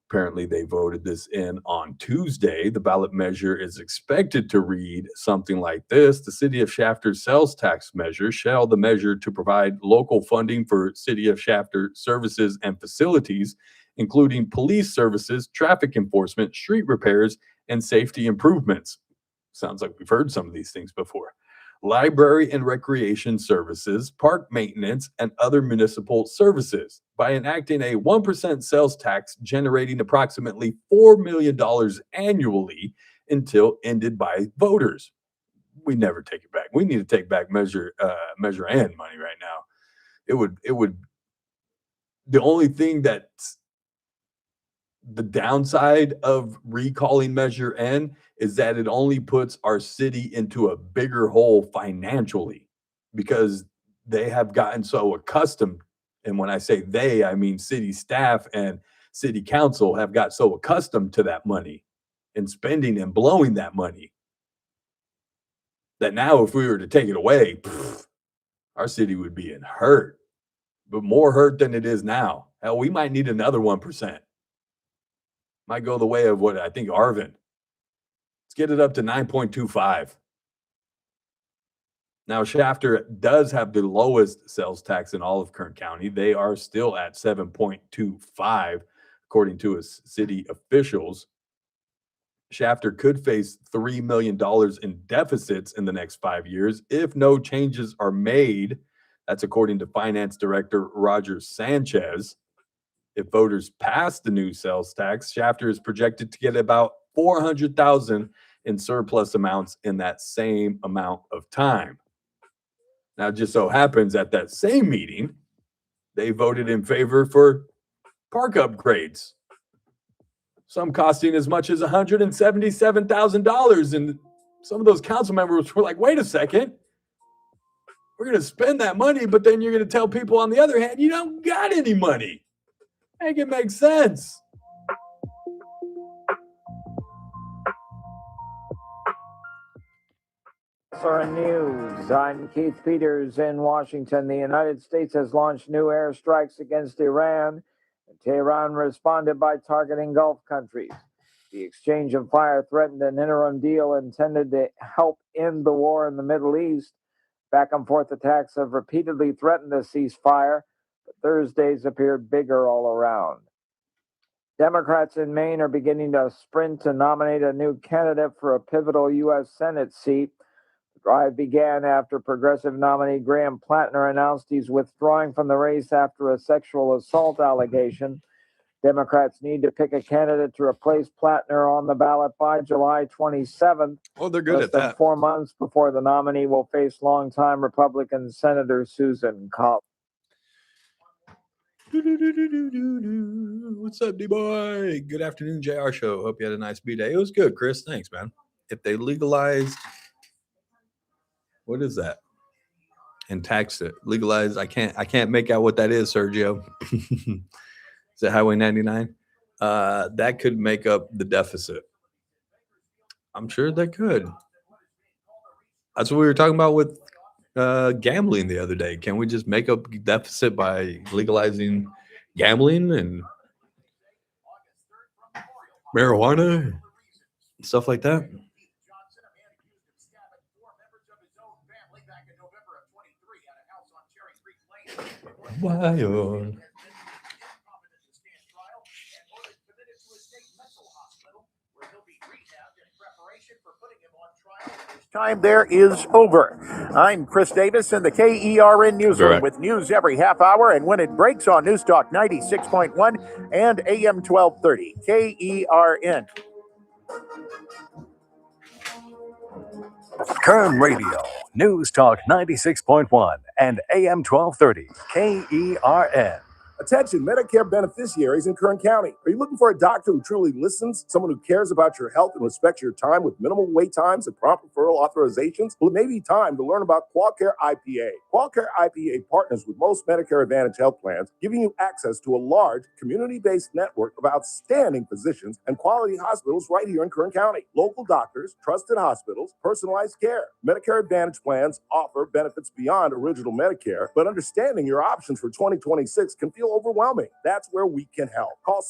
Apparently, they voted this in on Tuesday. The ballot measure is expected to read something like this. The City of Shafter sales tax measure shall the measure to provide local funding for City of Shafter services and facilities, including police services, traffic enforcement, street repairs, and safety improvements. Sounds like we've heard some of these things before. Library and recreation services, park maintenance, and other municipal services by enacting a 1% sales tax generating approximately $4 million annually until ended by voters. We never take it back. We need to take back Measure N money right now. It would the only thing that's the downside of recalling Measure N is that it only puts our city into a bigger hole financially, because they have gotten so accustomed, and when I say they, I mean city staff and city council have got so accustomed to that money and spending and blowing that money, that now if we were to take it away, our city would be in hurt, but more hurt than it is now. Hell, we might need another 1%. Might go the way of what I think Arvin. Let's get it up to 9.25. Now, Shafter does have the lowest sales tax in all of Kern County. They are still at 7.25, according to city officials. Shafter could face $3 million in deficits in the next 5 years if no changes are made. That's according to Finance Director Roger Sanchez. If voters pass the new sales tax, Shafter is projected to get about $400,000 in surplus amounts in that same amount of time. Now, it just so happens at that same meeting, they voted in favor for park upgrades, some costing as much as $177,000. And some of those council members were like, wait a second, we're going to spend that money, but then you're going to tell people on the other hand, you don't got any money. Make it make sense. SRN News. I'm Keith Peters in Washington. The United States has launched new airstrikes against Iran. Tehran responded by targeting Gulf countries. The exchange of fire threatened an interim deal intended to help end the war in the Middle East. Back and forth attacks have repeatedly threatened a ceasefire, but Thursdays appeared bigger all around. Democrats in Maine are beginning to sprint to nominate a new candidate for a pivotal U.S. Senate seat. The drive began after progressive nominee Graham Plattner announced he's withdrawing from the race after a sexual assault allegation. Democrats need to pick a candidate to replace Plattner on the ballot by July 27th. Oh, they're good Less at than that. 4 months before the nominee will face longtime Republican Senator Susan Collins. What's up, D-boy? Good afternoon, JR Show. Hope you had a nice B-Day. It was good, Chris. Thanks, man. If they legalized, what is that? And taxed it. Legalized, I can't make out what that is, Sergio. Is it Highway 99? That could make up the deficit. I'm sure they could. That's what we were talking about with gambling the other day. Can we just make up deficit by legalizing gambling and marijuana, stuff like that? Wild. Time there is over. I'm Chris Davis in the KERN newsroom Right. with news every half hour and when it breaks on News Talk 96.1 and AM 1230. KERN. Kern Radio, News Talk 96.1 and AM 1230, KERN. Attention, Medicare beneficiaries in Kern County. Are you looking for a doctor who truly listens? Someone who cares about your health and respects your time with minimal wait times and prompt referral authorizations? Well, it may be time to learn about QualCare IPA. QualCare IPA partners with most Medicare Advantage health plans, giving you access to a large, community-based network of outstanding physicians and quality hospitals right here in Kern County. Local doctors, trusted hospitals, personalized care. Medicare Advantage plans offer benefits beyond original Medicare, but understanding your options for 2026 can feel overwhelming. That's where we can help. Call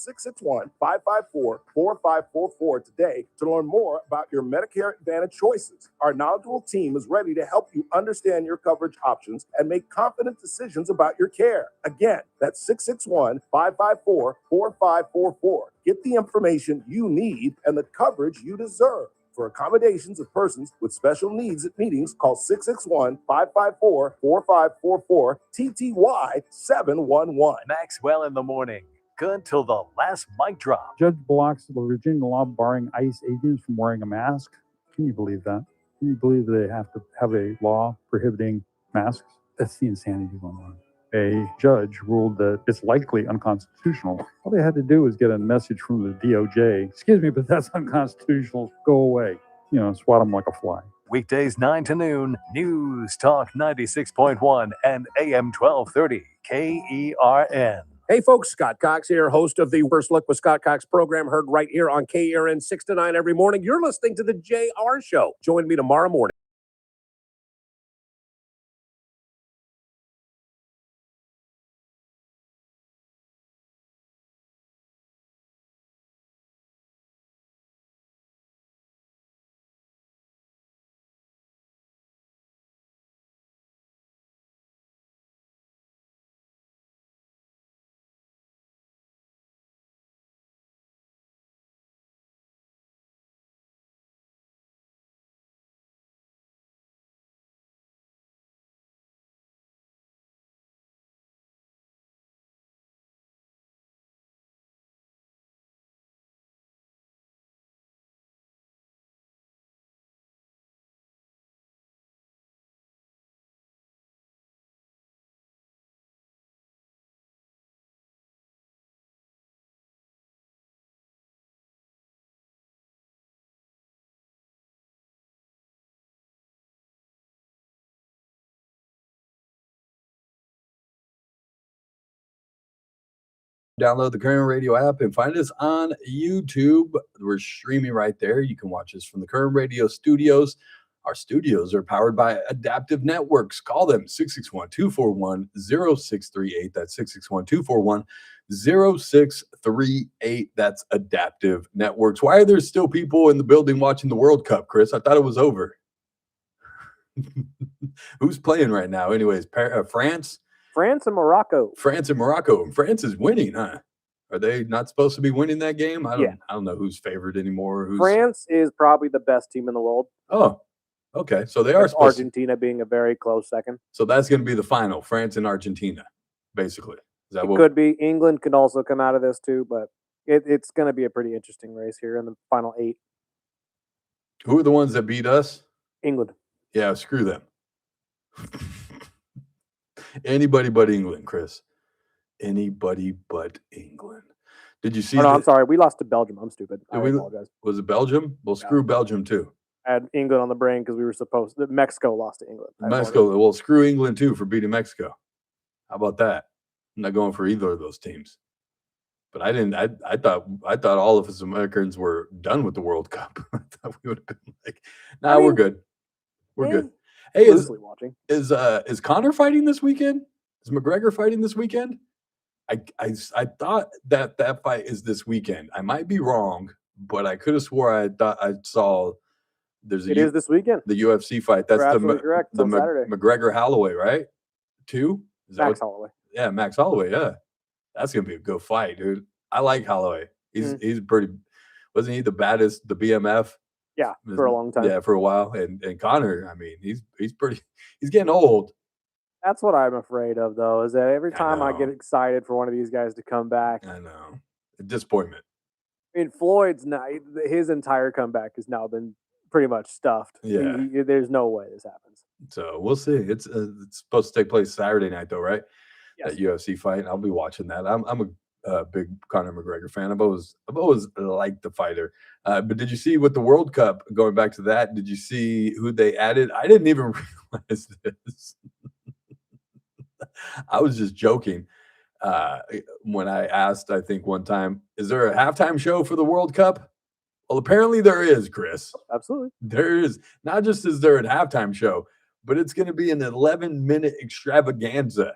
661-554-4544 today to learn more about your Medicare Advantage choices. Our knowledgeable team is ready to help you understand your coverage options and make confident decisions about your care. Again, that's 661-554-4544. Get the information you need and the coverage you deserve. For accommodations of persons with special needs at meetings, call 661-554-4544, TTY 711. Maxwell in the morning. Good till the last mic drop. Judge blocks the Virginia law barring ICE agents from wearing a mask. Can you believe that? Can you believe they have to have a law prohibiting masks? That's the insanity going on. A judge ruled that it's likely unconstitutional. All they had to do was get a message from the DOJ. Excuse me, but that's unconstitutional. Go away. You know, swat them like a fly. Weekdays 9 to noon, News Talk 96.1 and AM 1230, KERN. Hey folks, Scott Cox here, host of the First Look with Scott Cox program, heard right here on KERN 6 to 9 every morning. You're listening to the JR Show. Join me tomorrow morning. Download the Current Radio app and find us on YouTube. We're streaming right there. You can watch us from the Current Radio studios. Our studios are powered by Adaptive Networks. Call them 661-241-0638. That's 661-241-0638. That's Adaptive Networks. Why are there still people in the building watching the World Cup, Chris? I thought it was over. Who's playing right now? Anyways, France? France and Morocco. France and Morocco. And France is winning, huh? Are they not supposed to be winning that game? I don't know who's favored anymore. France is probably the best team in the world. Oh, okay. So they are supposed Argentina being a very close second. So that's going to be the final, France and Argentina, basically. Is that It could be. England could also come out of this too, but it's going to be a pretty interesting race here in the final 8. Who are the ones that beat us? England. Yeah, screw them. Anybody but England, Chris. Anybody but England. Did you see? Oh, no, I'm sorry. We lost to Belgium. I'm stupid. I we, apologize. Was it Belgium? Well, screw Belgium too. I had England on the brain because we were supposed to. Mexico lost to England. Mexico. Well, screw England too for beating Mexico. How about that? I'm not going for either of those teams. But I didn't. I thought all of us Americans were done with the World Cup. I thought we would have been like, nah, we're good. We're good. Hey, is Conor fighting this weekend? Is McGregor fighting this weekend? I thought that fight is this weekend. I might be wrong, but I could have swore I thought I saw there's It is this weekend. the UFC fight. That's You're the absolutely correct. It's on Saturday. McGregor Holloway, right? 2? Is that Max what- Holloway. Yeah, Max Holloway. Yeah, that's gonna be a good fight, dude. I like Holloway. He's pretty. Wasn't he the baddest? The BMF. Yeah, for a long time. Yeah, for a while. And Conor, I mean, he's pretty. He's getting old. That's what I'm afraid of, though, is that every time I get excited for one of these guys to come back, I know. Disappointment. I mean, Floyd's not. His entire comeback has now been pretty much stuffed. Yeah. There's no way this happens. So we'll see. It's supposed to take place Saturday night, though, right? Yes. That UFC fight. I'll be watching that. I'm a big Conor McGregor fan. I've always liked the fighter. But did you see with the World Cup? Going back to that, did you see who they added? I didn't even realize this. I was just joking when I asked. I think one time, is there a halftime show for the World Cup? Well, apparently there is, Chris. Absolutely. There is. Not just is there a halftime show, but it's going to be an 11-minute extravaganza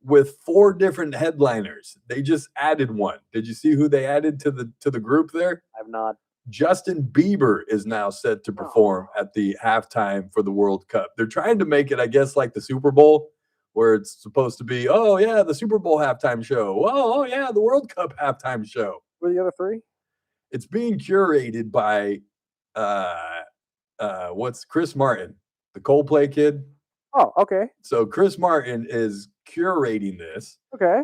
with 4 different headliners. They just added one. Did you see who they added to the group there? I've not. Justin Bieber is now set to perform at the halftime for the World Cup. They're trying to make it, I guess, like the Super Bowl, where it's supposed to be, oh yeah, the Super Bowl halftime show. Oh yeah, the World Cup halftime show. Who are the other 3? It's being curated by what's Chris Martin, the Coldplay kid. Oh, okay. So Chris Martin is curating this. Okay.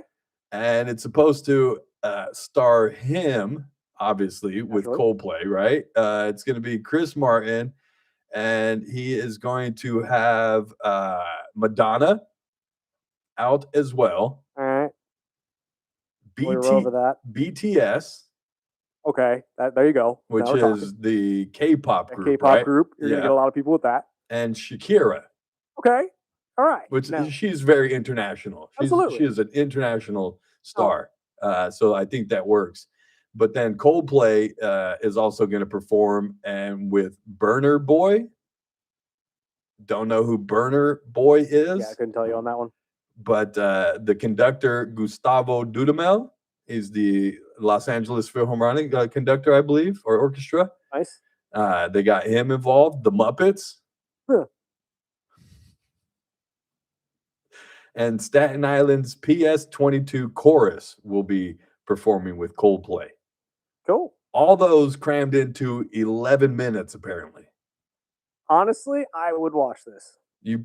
And it's supposed to star him, obviously, with Coldplay, right? It's going to be Chris Martin, and he is going to have Madonna out as well. All right. We're over that. BTS. Okay. There you go. Which Now we're is talking. the K-pop group, K-pop right? group. You're gonna get a lot of people with that. And Shakira, Okay. All right. which Now- she's very international. Absolutely. She is an international star. So I think that works. But then Coldplay is also going to perform, and with Burner Boy. Don't know who Burner Boy is. Yeah, I couldn't tell you on that one. But the conductor Gustavo Dudamel is the Los Angeles Philharmonic conductor, I believe, or orchestra. Nice. They got him involved. The Muppets. Huh. And Staten Island's PS22 Chorus will be performing with Coldplay. Cool. All those crammed into 11 minutes, apparently. Honestly, I would watch this. You,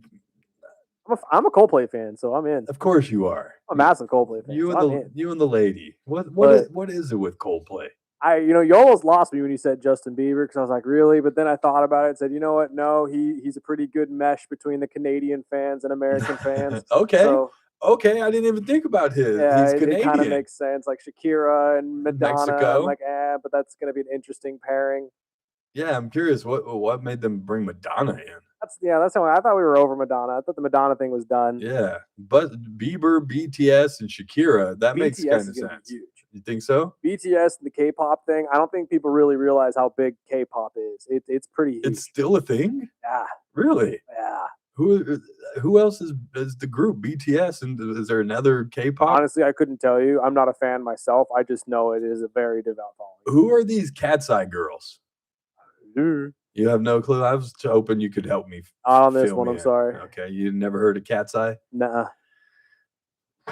I'm a Coldplay fan, so I'm in. of course, you are. I'm a massive Coldplay fan. You so and I'm in. you and the lady. What is it with Coldplay? You almost lost me when you said Justin Bieber because I was like, really? But then I thought about it and said, you know what? No, he's a pretty good mesh between the Canadian fans and American fans. Okay. So, Okay, I didn't even think about his. yeah, He's it Canadian. kind of makes sense. Like Shakira and Madonna. Mexico. I'm like, but that's going to be an interesting pairing. Yeah, I'm curious what made them bring Madonna in. That's how I thought we were over Madonna. I thought the Madonna thing was done. Yeah, but Bieber, BTS, and Shakira, that makes BTS kind is of gonna be sense. huge. You think so? BTS and the K-pop thing. I don't think people really realize how big K-pop is. It's pretty huge. It's still a thing? Yeah. Really? Yeah. Who else is the group? BTS, and is there another K-pop? Honestly, I couldn't tell you. I'm not a fan myself. I just know it is a very devout following. Who are these Cat's Eye girls? You have no clue. I was hoping you could help me. Not on this fill one. me I'm in. sorry. Okay, you never heard of Cat's Eye? Nah.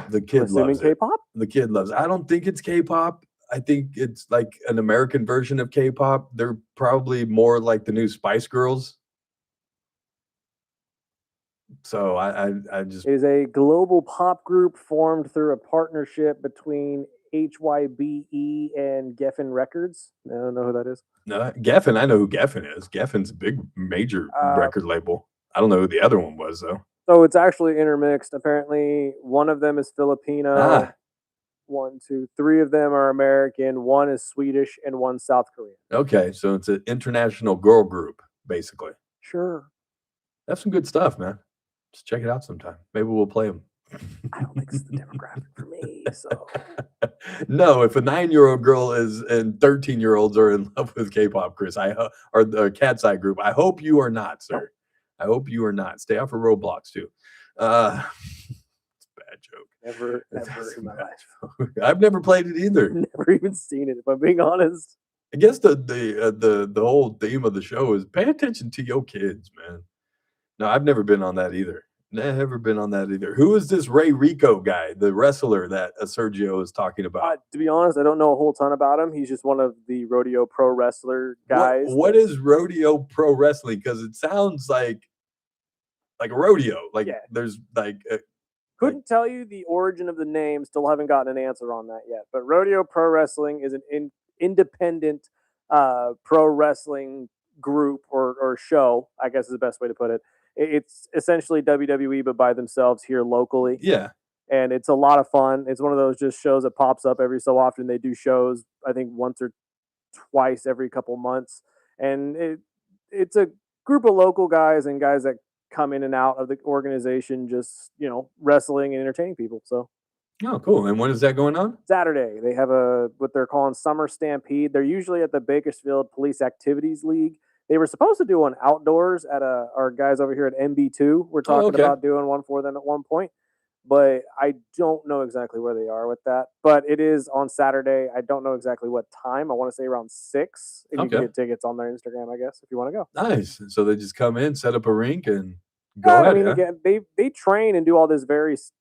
The kid Assuming loves it. K-pop? The kid loves it. I don't think it's K-pop. I think it's like an American version of K-pop. They're probably more like the new Spice Girls. So I just It is a global pop group formed through a partnership between HYBE and Geffen Records. I don't know who that is. no Geffen. I know who Geffen is. Geffen's a big major record label. I don't know who the other one was though. So it's actually intermixed. Apparently, one of them is Filipino. Ah. 1, 2, 3 of them are American. One is Swedish and one South Korean. Okay, so it's an international girl group, basically. Sure. That's some good stuff, man. Just check it out sometime. Maybe we'll play them. I don't think it's the demographic for me. So No, if a 9-year-old girl is and 13-year-olds are in love with K-pop, Chris, or the Cat's Eye group, I hope you are not, sir. I hope you are not. Stay out for Roblox too. It's a bad joke. never in my life. I've never played it either. Never even seen it, if I'm being honest. I guess the whole theme of the show is pay attention to your kids, man. No, I've never been on that either. Never been on that either. Who is this Ray Rico guy, the wrestler that Sergio is talking about? To be honest, I don't know a whole ton about him. He's just one of the rodeo pro wrestler guys. What is rodeo pro wrestling? Because it sounds like a rodeo. Like there's like Couldn't tell you the origin of the name. Still haven't gotten an answer on that yet. But rodeo pro wrestling is an independent pro wrestling group or show, I guess is the best way to put it. It's essentially WWE, but by themselves here locally. Yeah. And it's a lot of fun. It's one of those just shows that pops up every so often. They do shows, I think, once or twice every couple months. And it's a group of local guys and guys that come in and out of the organization, just, wrestling and entertaining people. So. Oh, cool. And when is that going on? Saturday. They have what they're calling Summer Stampede. They're usually at the Bakersfield Police Activities League. They were supposed to do one outdoors at our guys over here at MB2. We're talking about doing one for them at one point, but I don't know exactly where they are with that. But it is on Saturday. I don't know exactly what time. I want to say around 6. And you can get tickets on their Instagram, I guess, if you want to go. Nice. So they just come in, set up a rink, and go I ahead. mean, again, they train and do all this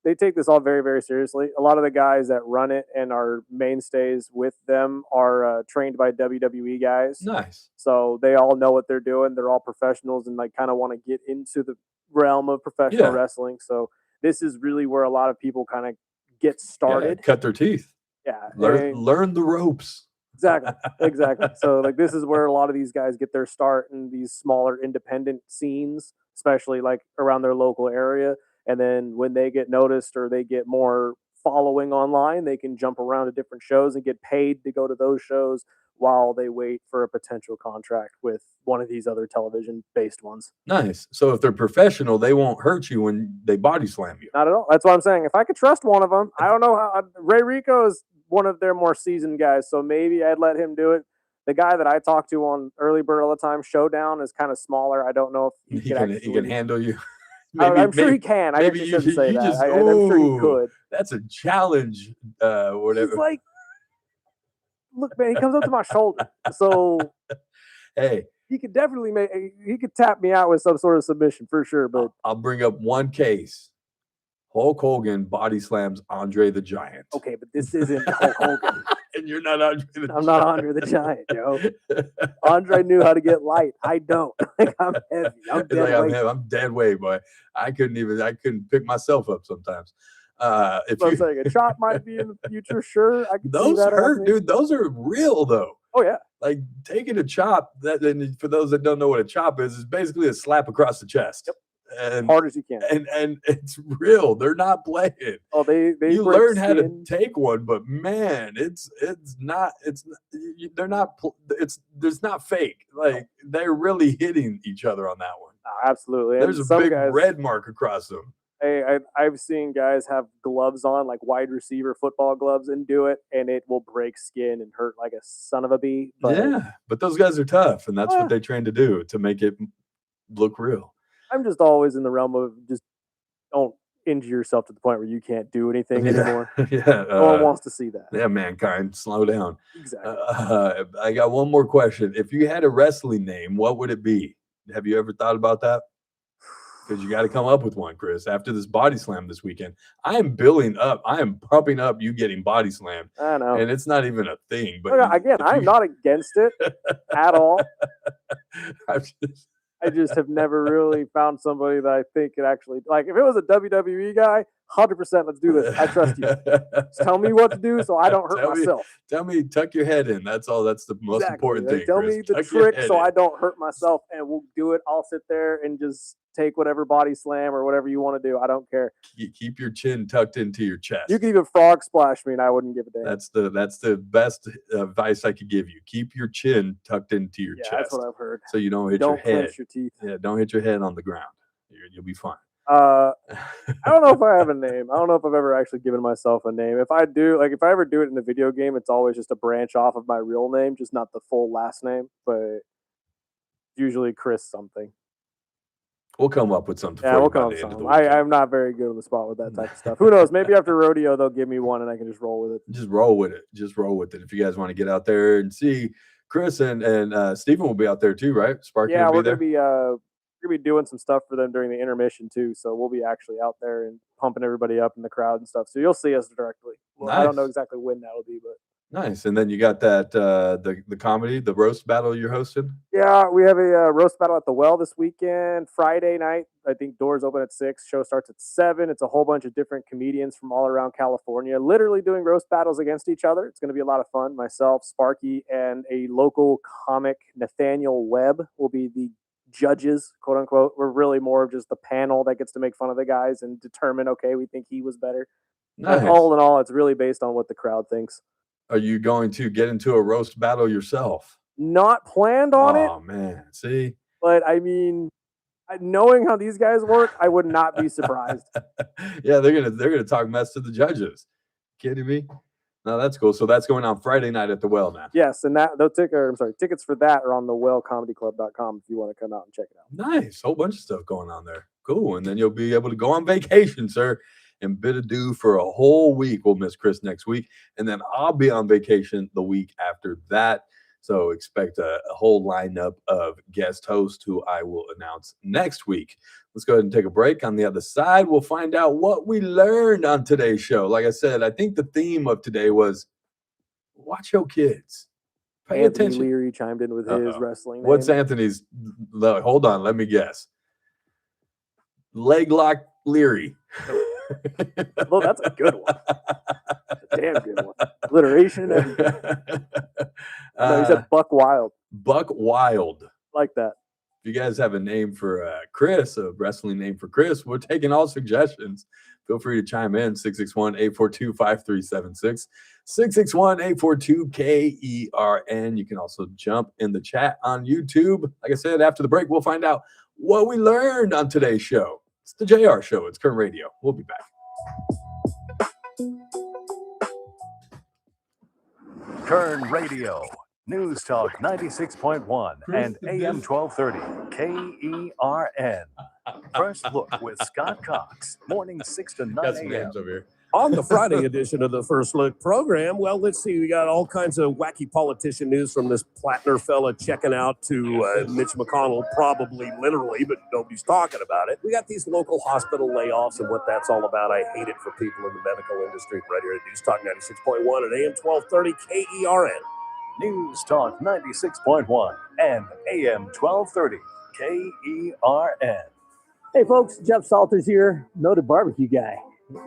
they take this all very, very seriously. A lot of the guys that run it and are mainstays with them are trained by WWE guys. Nice. So they all know what they're doing. They're all professionals and kind of want to get into the realm of professional wrestling. So this is really where a lot of people kind of get started. Cut their teeth. Yeah. Learn the ropes. Exactly. So this is where a lot of these guys get their start in these smaller independent scenes, especially around their local area. And then when they get noticed or they get more following online, they can jump around to different shows and get paid to go to those shows while they wait for a potential contract with one of these other television-based ones. Nice. So if they're professional, they won't hurt you when they body slam you. Not at all. That's what I'm saying. If I could trust one of them, I don't know how. Ray Rico is one of their more seasoned guys, so maybe I'd let him do it. The guy that I talk to on Early Bird all the time, Showdown, is kind of smaller. I don't know if he can handle you. I'm sure he can. I guess you shouldn't say that. I'm sure he could. That's a challenge. Whatever. He's like, look, man, he comes up to my shoulder. So, hey, he could definitely he could tap me out with some sort of submission for sure. But I'll bring up one case. Hulk Hogan body slams Andre the Giant. Okay, but this isn't Hulk Hogan. And you're not Andre the Giant. I'm not Andre the Giant, Joe. Andre knew how to get light. I don't. I'm heavy. I'm dead weight. I'm dead weight, boy. I couldn't pick myself up sometimes. If I'm saying a chop might be in the future, sure. I can those see that hurt, happening. dude. Those are real though. Oh yeah. Like taking a chop. And for those that don't know what a chop is basically a slap across the chest. Yep. And hard as you can. And it's real. They're not playing. Oh, they you learn how to take one, but man, there's not fake. Like they're really hitting each other on that one. Oh, absolutely. There's a big red mark across them. Hey, I've seen guys have gloves on, like wide receiver football gloves, and do it, and it will break skin and hurt like a son of a bee. But Yeah, but those guys are tough, and that's what they train to do to make it look real. I'm just always in the realm of just don't injure yourself to the point where you can't do anything anymore. No one wants to see that. Yeah, mankind, slow down. Exactly. I got one more question. If you had a wrestling name, what would it be? Have you ever thought about that? Because you got to come up with one, Chris. After this body slam this weekend, I am pumping up you getting body slammed. I know. And it's not even a thing. But again, I'm not against it at all. I just have never really found somebody that I think could actually, like, if it was a WWE guy, 100%, let's do this. I trust you. Just tell me what to do so I don't hurt myself. Tell me, tuck your head in. That's all. That's the most important thing. Tell Chris. me the Tuck your trick head so in. I don't hurt myself, and we'll do it. I'll sit there and just take whatever body slam or whatever you want to do. I don't care. Keep your chin tucked into your chest. You can even frog splash me, and I wouldn't give a damn. That's the best advice I could give you. Keep your chin tucked into your chest. That's what I've heard. So you don't hit Don't your head. clench your teeth. Yeah, don't hit your head on the ground. You'll be fine. I don't know if I have a name. I don't know if I've ever actually given myself a name. If I do, like if I ever do it in a video game, it's always just a branch off of my real name, just not the full last name, but usually Chris something. We'll come up with something. Yeah, we'll come up with something. I'm not very good on the spot with that type of stuff. Who knows? Maybe after rodeo they'll give me one and I can just roll with it. Just roll with it. Just roll with it. If you guys want to get out there and see Chris and Stephen will be out there too, right? Sparky Yeah, will we're be there. gonna be doing some stuff for them during the intermission too. So we'll be actually out there and pumping everybody up in the crowd and stuff. So you'll see us directly. Well, I don't know Nice. exactly when that'll be, but Nice. And then you got that the comedy, the roast battle you're hosting. yeah, we have a roast battle at the Well this weekend, Friday night. I think doors open at 6. Show starts at 7. It's a whole bunch of different comedians from all around California, literally doing roast battles against each other. It's going to be a lot of fun. Myself, Sparky, and a local comic, Nathaniel Webb, will be the judges, quote unquote. We're really more of just the panel that gets to make fun of the guys and determine, okay, we think he was better. Nice. And all in all, it's really based on what the crowd thinks. Are you going to get into a roast battle yourself? Not planned on it. Oh man, see. But I mean, knowing how these guys work, I would not be surprised. Yeah, they're gonna talk mess to the judges. Kidding me? No, that's cool. So that's going on Friday night at the Well now. Yes, and tickets for that are on the wellcomedyclub.com if you want to come out and check it out. Nice. Whole bunch of stuff going on there. Cool. And then you'll be able to go on vacation, sir, and bid adieu for a whole week. We'll miss Chris next week. And then I'll be on vacation the week after that. So expect a whole lineup of guest hosts who I will announce next week. Let's go ahead and take a break. On the other side, we'll find out what we learned on today's show. Like I said, I think the theme of today was watch your kids. Pay Anthony attention. Leary chimed in with his wrestling name. What's Anthony's? Hold on, let me guess. Leg lock Leary. Well, that's a good one. A damn good one. Alliteration and everything. No, he said Buck Wild. Buck Wild. Like that. If you guys have a name for Chris, a wrestling name for Chris, we're taking all suggestions. Feel free to chime in, 661-842-5376, 661-842-KERN. You can also jump in the chat on YouTube. Like I said, after the break, we'll find out what we learned on today's show. It's the JR Show. It's Kern Radio. We'll be back. Kern Radio. News Talk 96.1 and AM 1230 KERN. First Look with Scott Cox. Morning 6 to 9 Got some a.m. names over here. On the Friday edition of the First Look program, well, let's see. We got all kinds of wacky politician news from this Plattner fella checking out to Mitch McConnell, probably literally, but nobody's talking about it. We got these local hospital layoffs and what that's all about. I hate it for people in the medical industry. Right here at News Talk 96.1 and AM 1230 KERN. News Talk 96.1 and AM 1230 KERN. Hey folks, Jeff Salters here, noted barbecue guy.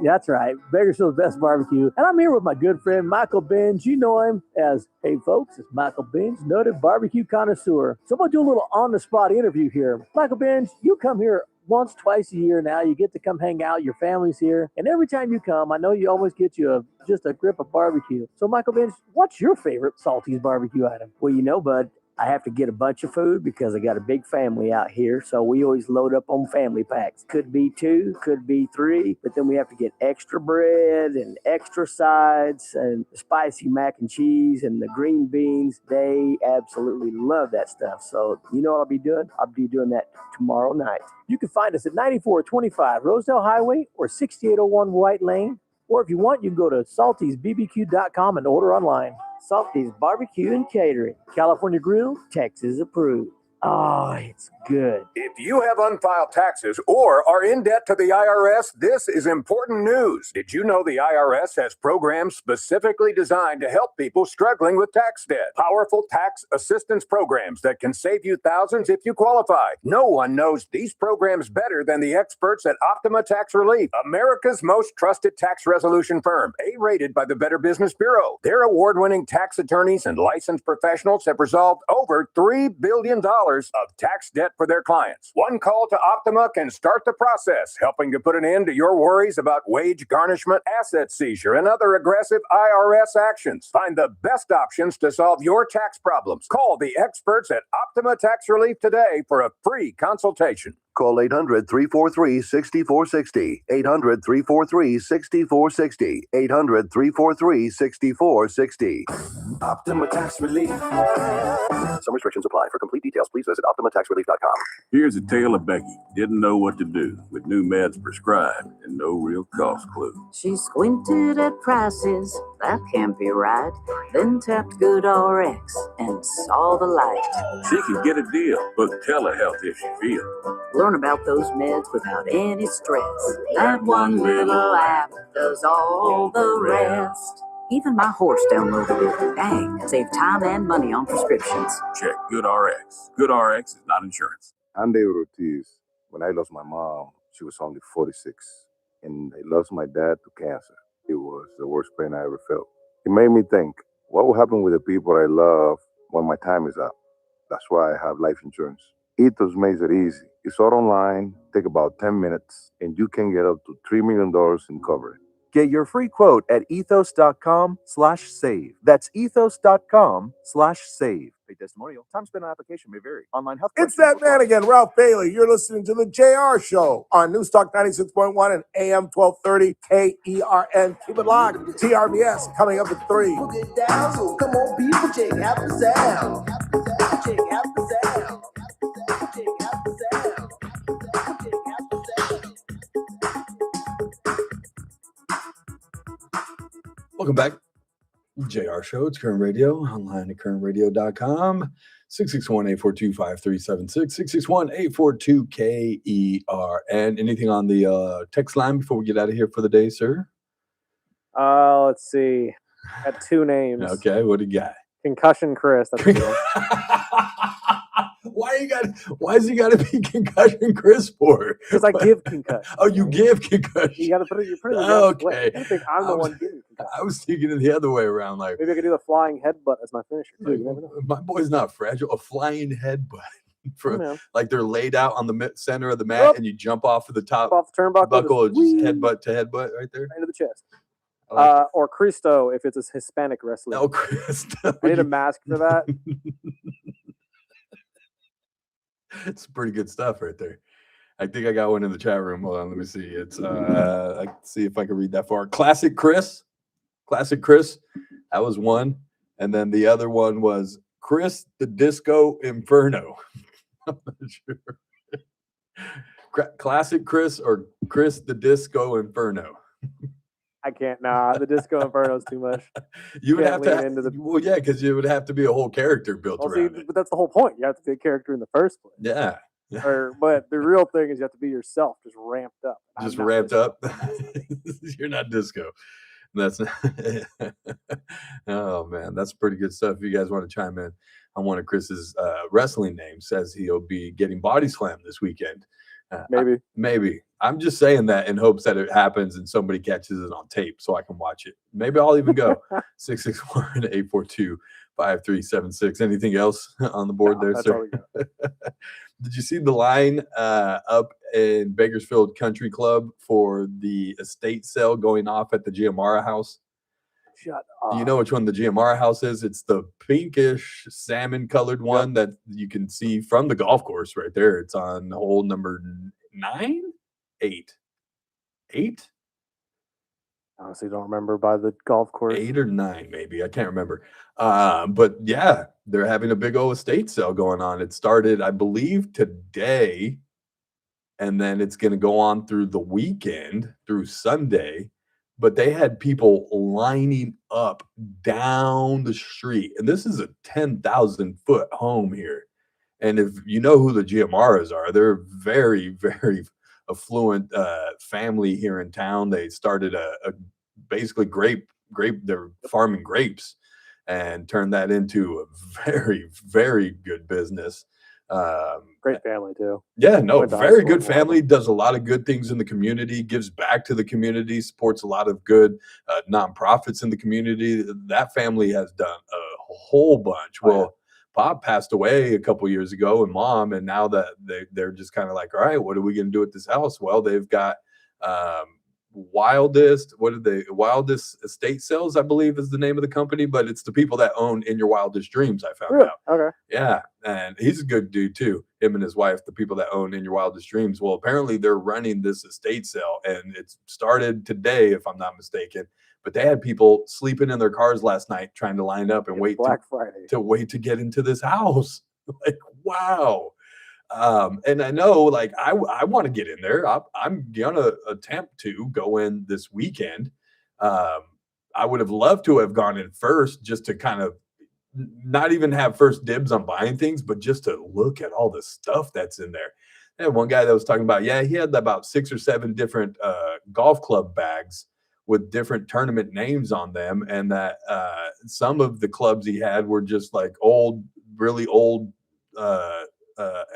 That's right, Bakersfield's best barbecue. And I'm here with my good friend Michael Binge. You know him as, hey folks, it's Michael Binge, noted barbecue connoisseur. So I'm going to do a little on-the-spot interview here. Michael Binge, you come here once, twice a year now. You get to come hang out. Your family's here. And every time you come, I know you always get you just a grip of barbecue. So Michael Binge, what's your favorite Salty's barbecue item? Well, you know, bud, I have to get a bunch of food because I got a big family out here. So we always load up on family packs. Could be 2, could be 3, but then we have to get extra bread and extra sides and spicy mac and cheese and the green beans. They absolutely love that stuff. So you know what I'll be doing? I'll be doing that tomorrow night. You can find us at 9425 Rosedale Highway or 6801 White Lane. Or if you want, you can go to saltysbbq.com and order online. Salty's Barbecue and Catering. California Grill, Texas approved. Oh, it's good. If you have unfiled taxes or are in debt to the IRS, this is important news. Did you know the IRS has programs specifically designed to help people struggling with tax debt? Powerful tax assistance programs that can save you thousands if you qualify. No one knows these programs better than the experts at Optima Tax Relief, America's most trusted tax resolution firm, A-rated by the Better Business Bureau. Their award-winning tax attorneys and licensed professionals have resolved over $3 billion of tax debt for their clients. One call to Optima can start the process, helping to put an end to your worries about wage garnishment, asset seizure, and other aggressive IRS actions. Find the best options to solve your tax problems. Call the experts at Optima Tax Relief today for a free consultation. Call 800-343-6460. 800-343-6460. 800-343-6460. Optima Tax Relief. Some restrictions apply. For complete details, please visit OptimaTaxRelief.com. Here's a tale of Becky. Didn't know what to do with new meds prescribed and no real cost clue. She squinted at prices, that can't be right. Then tapped GoodRx and saw the light. She could get a deal, book telehealth if she feels. Learn about those meds without any stress. That one little app does all the rest. Even my horse downloaded it. Dang, save time and money on prescriptions. Check GoodRx. GoodRx is not insurance. I'm David Ortiz. When I lost my mom, she was only 46. And I lost my dad to cancer. It was the worst pain I ever felt. It made me think, what will happen with the people I love when my time is up? That's why I have life insurance. Ethos makes it easy. It's all online, take about 10 minutes, and you can get up to $3 million in coverage. Get your free quote at ethos.com/save. That's ethos.com/save. Pay testimonial. Time spent on application may vary. Online health. It's that man again, Ralph Bailey. You're listening to the JR Show on Newstalk 96.1 and AM 1230 KERN. Keep it locked. TRBS coming up at 3. Get down, so come on, people, check out the sound. Check out the sound. Check out the sound. Check out the sound. Welcome back. JR Show. It's Current Radio. Online at currentradio.com. 661-842-5376. 661-842-KERN. Anything on the text line before we get out of here for the day, sir? Let's see. Got 2 names. Okay, what do you got? Concussion Chris. That's good. Why is he got to be Concussion Chris for? Because I give concussion. Oh, you give concussion. You got to put it. You put it. Okay. I think I'm the one giving concussion. I was thinking it the other way around. Like maybe I could do the flying headbutt as my finisher. Like, my boy's not fragile. A flying headbutt. Like they're laid out on the center of the mat, and you jump off of the top, off the turnbuckle, buckle, just headbutt to headbutt right there, into the chest. Like or Cristo if it's a Hispanic wrestler. El Cristo. I need a mask for that. It's pretty good stuff right there. I think I got one in the chat room. Hold on, let me see. It's I can see if I can read that far. Classic Chris. That was one. And then the other one was Chris the Disco Inferno. I'm not sure. Classic Chris or Chris the Disco Inferno. I can't. Nah, the Disco Inferno is too much. You would have to into the well, yeah, because it would have to be a whole character built around it. But that's the whole point. You have to be a character in the first place. Yeah. But the real thing is you have to be yourself, just ramped up. Just ramped up. You're not disco. That's not oh man, that's pretty good stuff. If you guys want to chime in on one of Chris's wrestling names, says he'll be getting body slammed this weekend. Maybe. I'm just saying that in hopes that it happens and somebody catches it on tape so I can watch it. Maybe I'll even go. 661-842-5376. Anything else on the board there, sir? Did you see the line up in Bakersfield Country Club for the estate sale going off at the Giamara house? Shut up. Do you know which one the GMR house is? It's the pinkish salmon colored one that you can see from the golf course right there. It's on hole number 9, 8. Honestly, don't remember by the golf course. 8 or 9, maybe. I can't remember. But yeah, they're having a big old estate sale going on. It started, I believe, today, and then it's going to go on through the weekend, through Sunday. But they had people lining up down the street. And this is a 10,000-foot home here. And if you know who the GMRs are, they're very, very affluent family here in town. They started a basically grape. They're farming grapes and turned that into a very, very good business. Great family too. Yeah, no, Went to high very school good with one of family, does a lot of good things in the community, gives back to the community, supports a lot of good nonprofits in the community. That family has done a whole bunch. Well, Pop passed away a couple years ago, and Mom, and now that they're just kind of like, all right, what are we going to do with this house? Well, they've got Wildest Estate Sales, I believe is the name of the company, but it's the people that own In Your Wildest Dreams, I found out. Okay. Yeah, and he's a good dude too. Him and his wife, the people that own In Your Wildest Dreams. Well, apparently they're running this estate sale, and it started today, if I'm not mistaken. But they had people sleeping in their cars last night trying to line up and wait Black Friday. to wait to get into this house. Like, wow. And I know, like, I want to get in there. I'm gonna attempt to go in this weekend. I would have loved to have gone in first, just to kind of not even have first dibs on buying things, but just to look at all the stuff that's in there. And one guy that was talking about, yeah, he had about 6 or 7 different golf club bags with different tournament names on them, and that some of the clubs he had were just like old, really old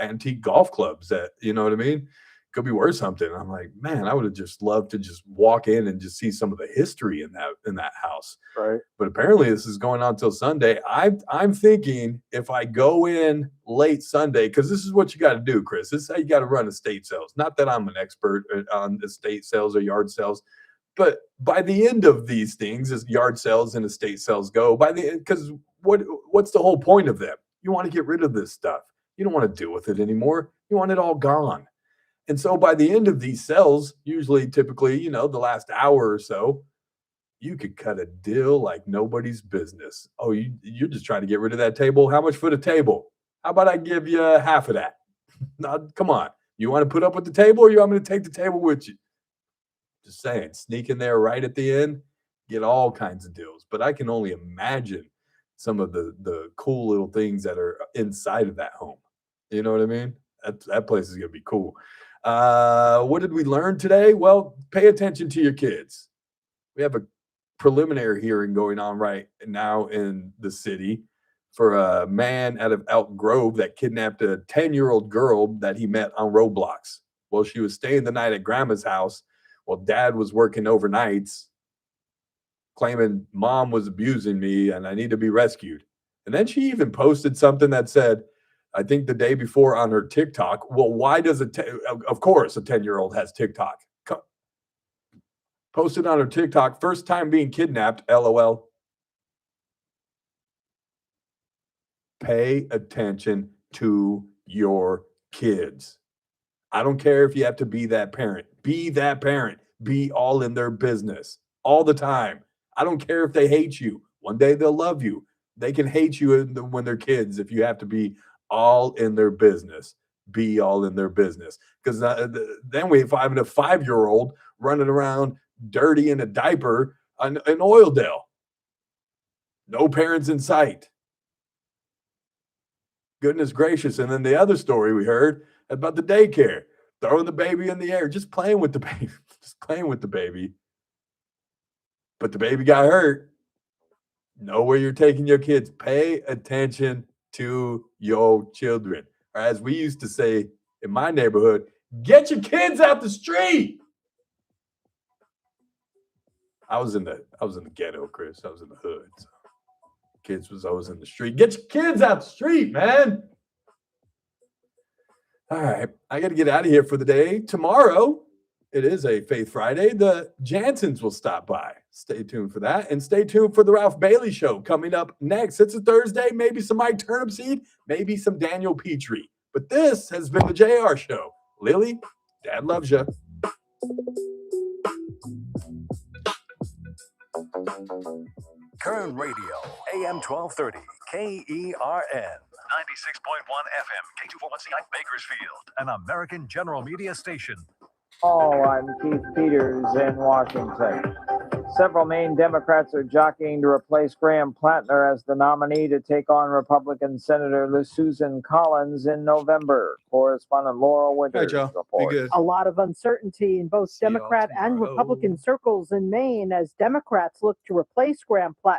antique golf clubs that, you know what I mean, could be worth something. I'm like, man, I would have just loved to just walk in and just see some of the history in that house. Right. But apparently this is going on till Sunday. I'm thinking if I go in late Sunday, because this is what you got to do, Chris. This is how you got to run estate sales. Not that I'm an expert on estate sales or yard sales, but by the end of these things, as yard sales and estate sales go, by the end, because what's the whole point of them? You want to get rid of this stuff. You don't want to deal with it anymore. You want it all gone. And so by the end of these sales, usually, typically, the last hour or so, you could cut a deal like nobody's business. Oh, you're just trying to get rid of that table? How much for the table? How about I give you half of that? Now, come on. You want to put up with the table, or you want me to take the table with you? Just saying, sneak in there right at the end, get all kinds of deals. But I can only imagine some of the cool little things that are inside of that home. You know what I mean? That place is going to be cool. What did we learn today? Well, pay attention to your kids. We have a preliminary hearing going on right now in the city for a man out of Elk Grove that kidnapped a 10-year-old girl that he met on Roblox. Well, she was staying the night at grandma's house while dad was working overnights, claiming mom was abusing me and I need to be rescued. And then she even posted something that said, I think the day before on her TikTok, well, why does of course, a 10-year-old has TikTok. Posted on her TikTok, first time being kidnapped, LOL. Pay attention to your kids. I don't care if you have to be that parent. Be that parent. Be all in their business all the time. I don't care if they hate you. One day they'll love you. They can hate you when they're kids if you have to be all in their business. Be all in their business. Because then we find a 5-year-old running around dirty in a diaper in Oildale. No parents in sight. Goodness gracious. And then the other story we heard about the daycare, throwing the baby in the air, just playing with the baby, But the baby got hurt. Know where you're taking your kids. Pay attention to your children. Or as we used to say in my neighborhood, get your kids out the street. I was in the ghetto, Chris. I was in the hood. So kids was always in the street. Get your kids out the street, man. All right, I got to get out of here for the day. Tomorrow, it is a Faith Friday. The Jansons will stop by. Stay tuned for that. And stay tuned for the Ralph Bailey Show coming up next. It's a Thursday, maybe some Mike Turnipseed, maybe some Daniel Petrie. But this has been the JR Show. Lily, Dad loves you. Kern Radio, AM 1230, KERN. 96.1 FM, K241CI, Bakersfield, an American General Media station. Oh, I'm Keith Peters in Washington. Several Maine Democrats are jockeying to replace Graham Plattner as the nominee to take on Republican Senator Susan Collins in November. Correspondent Laurel Winters reports. A lot of uncertainty in both Democrat and Republican circles in Maine as Democrats look to replace Graham Plattner.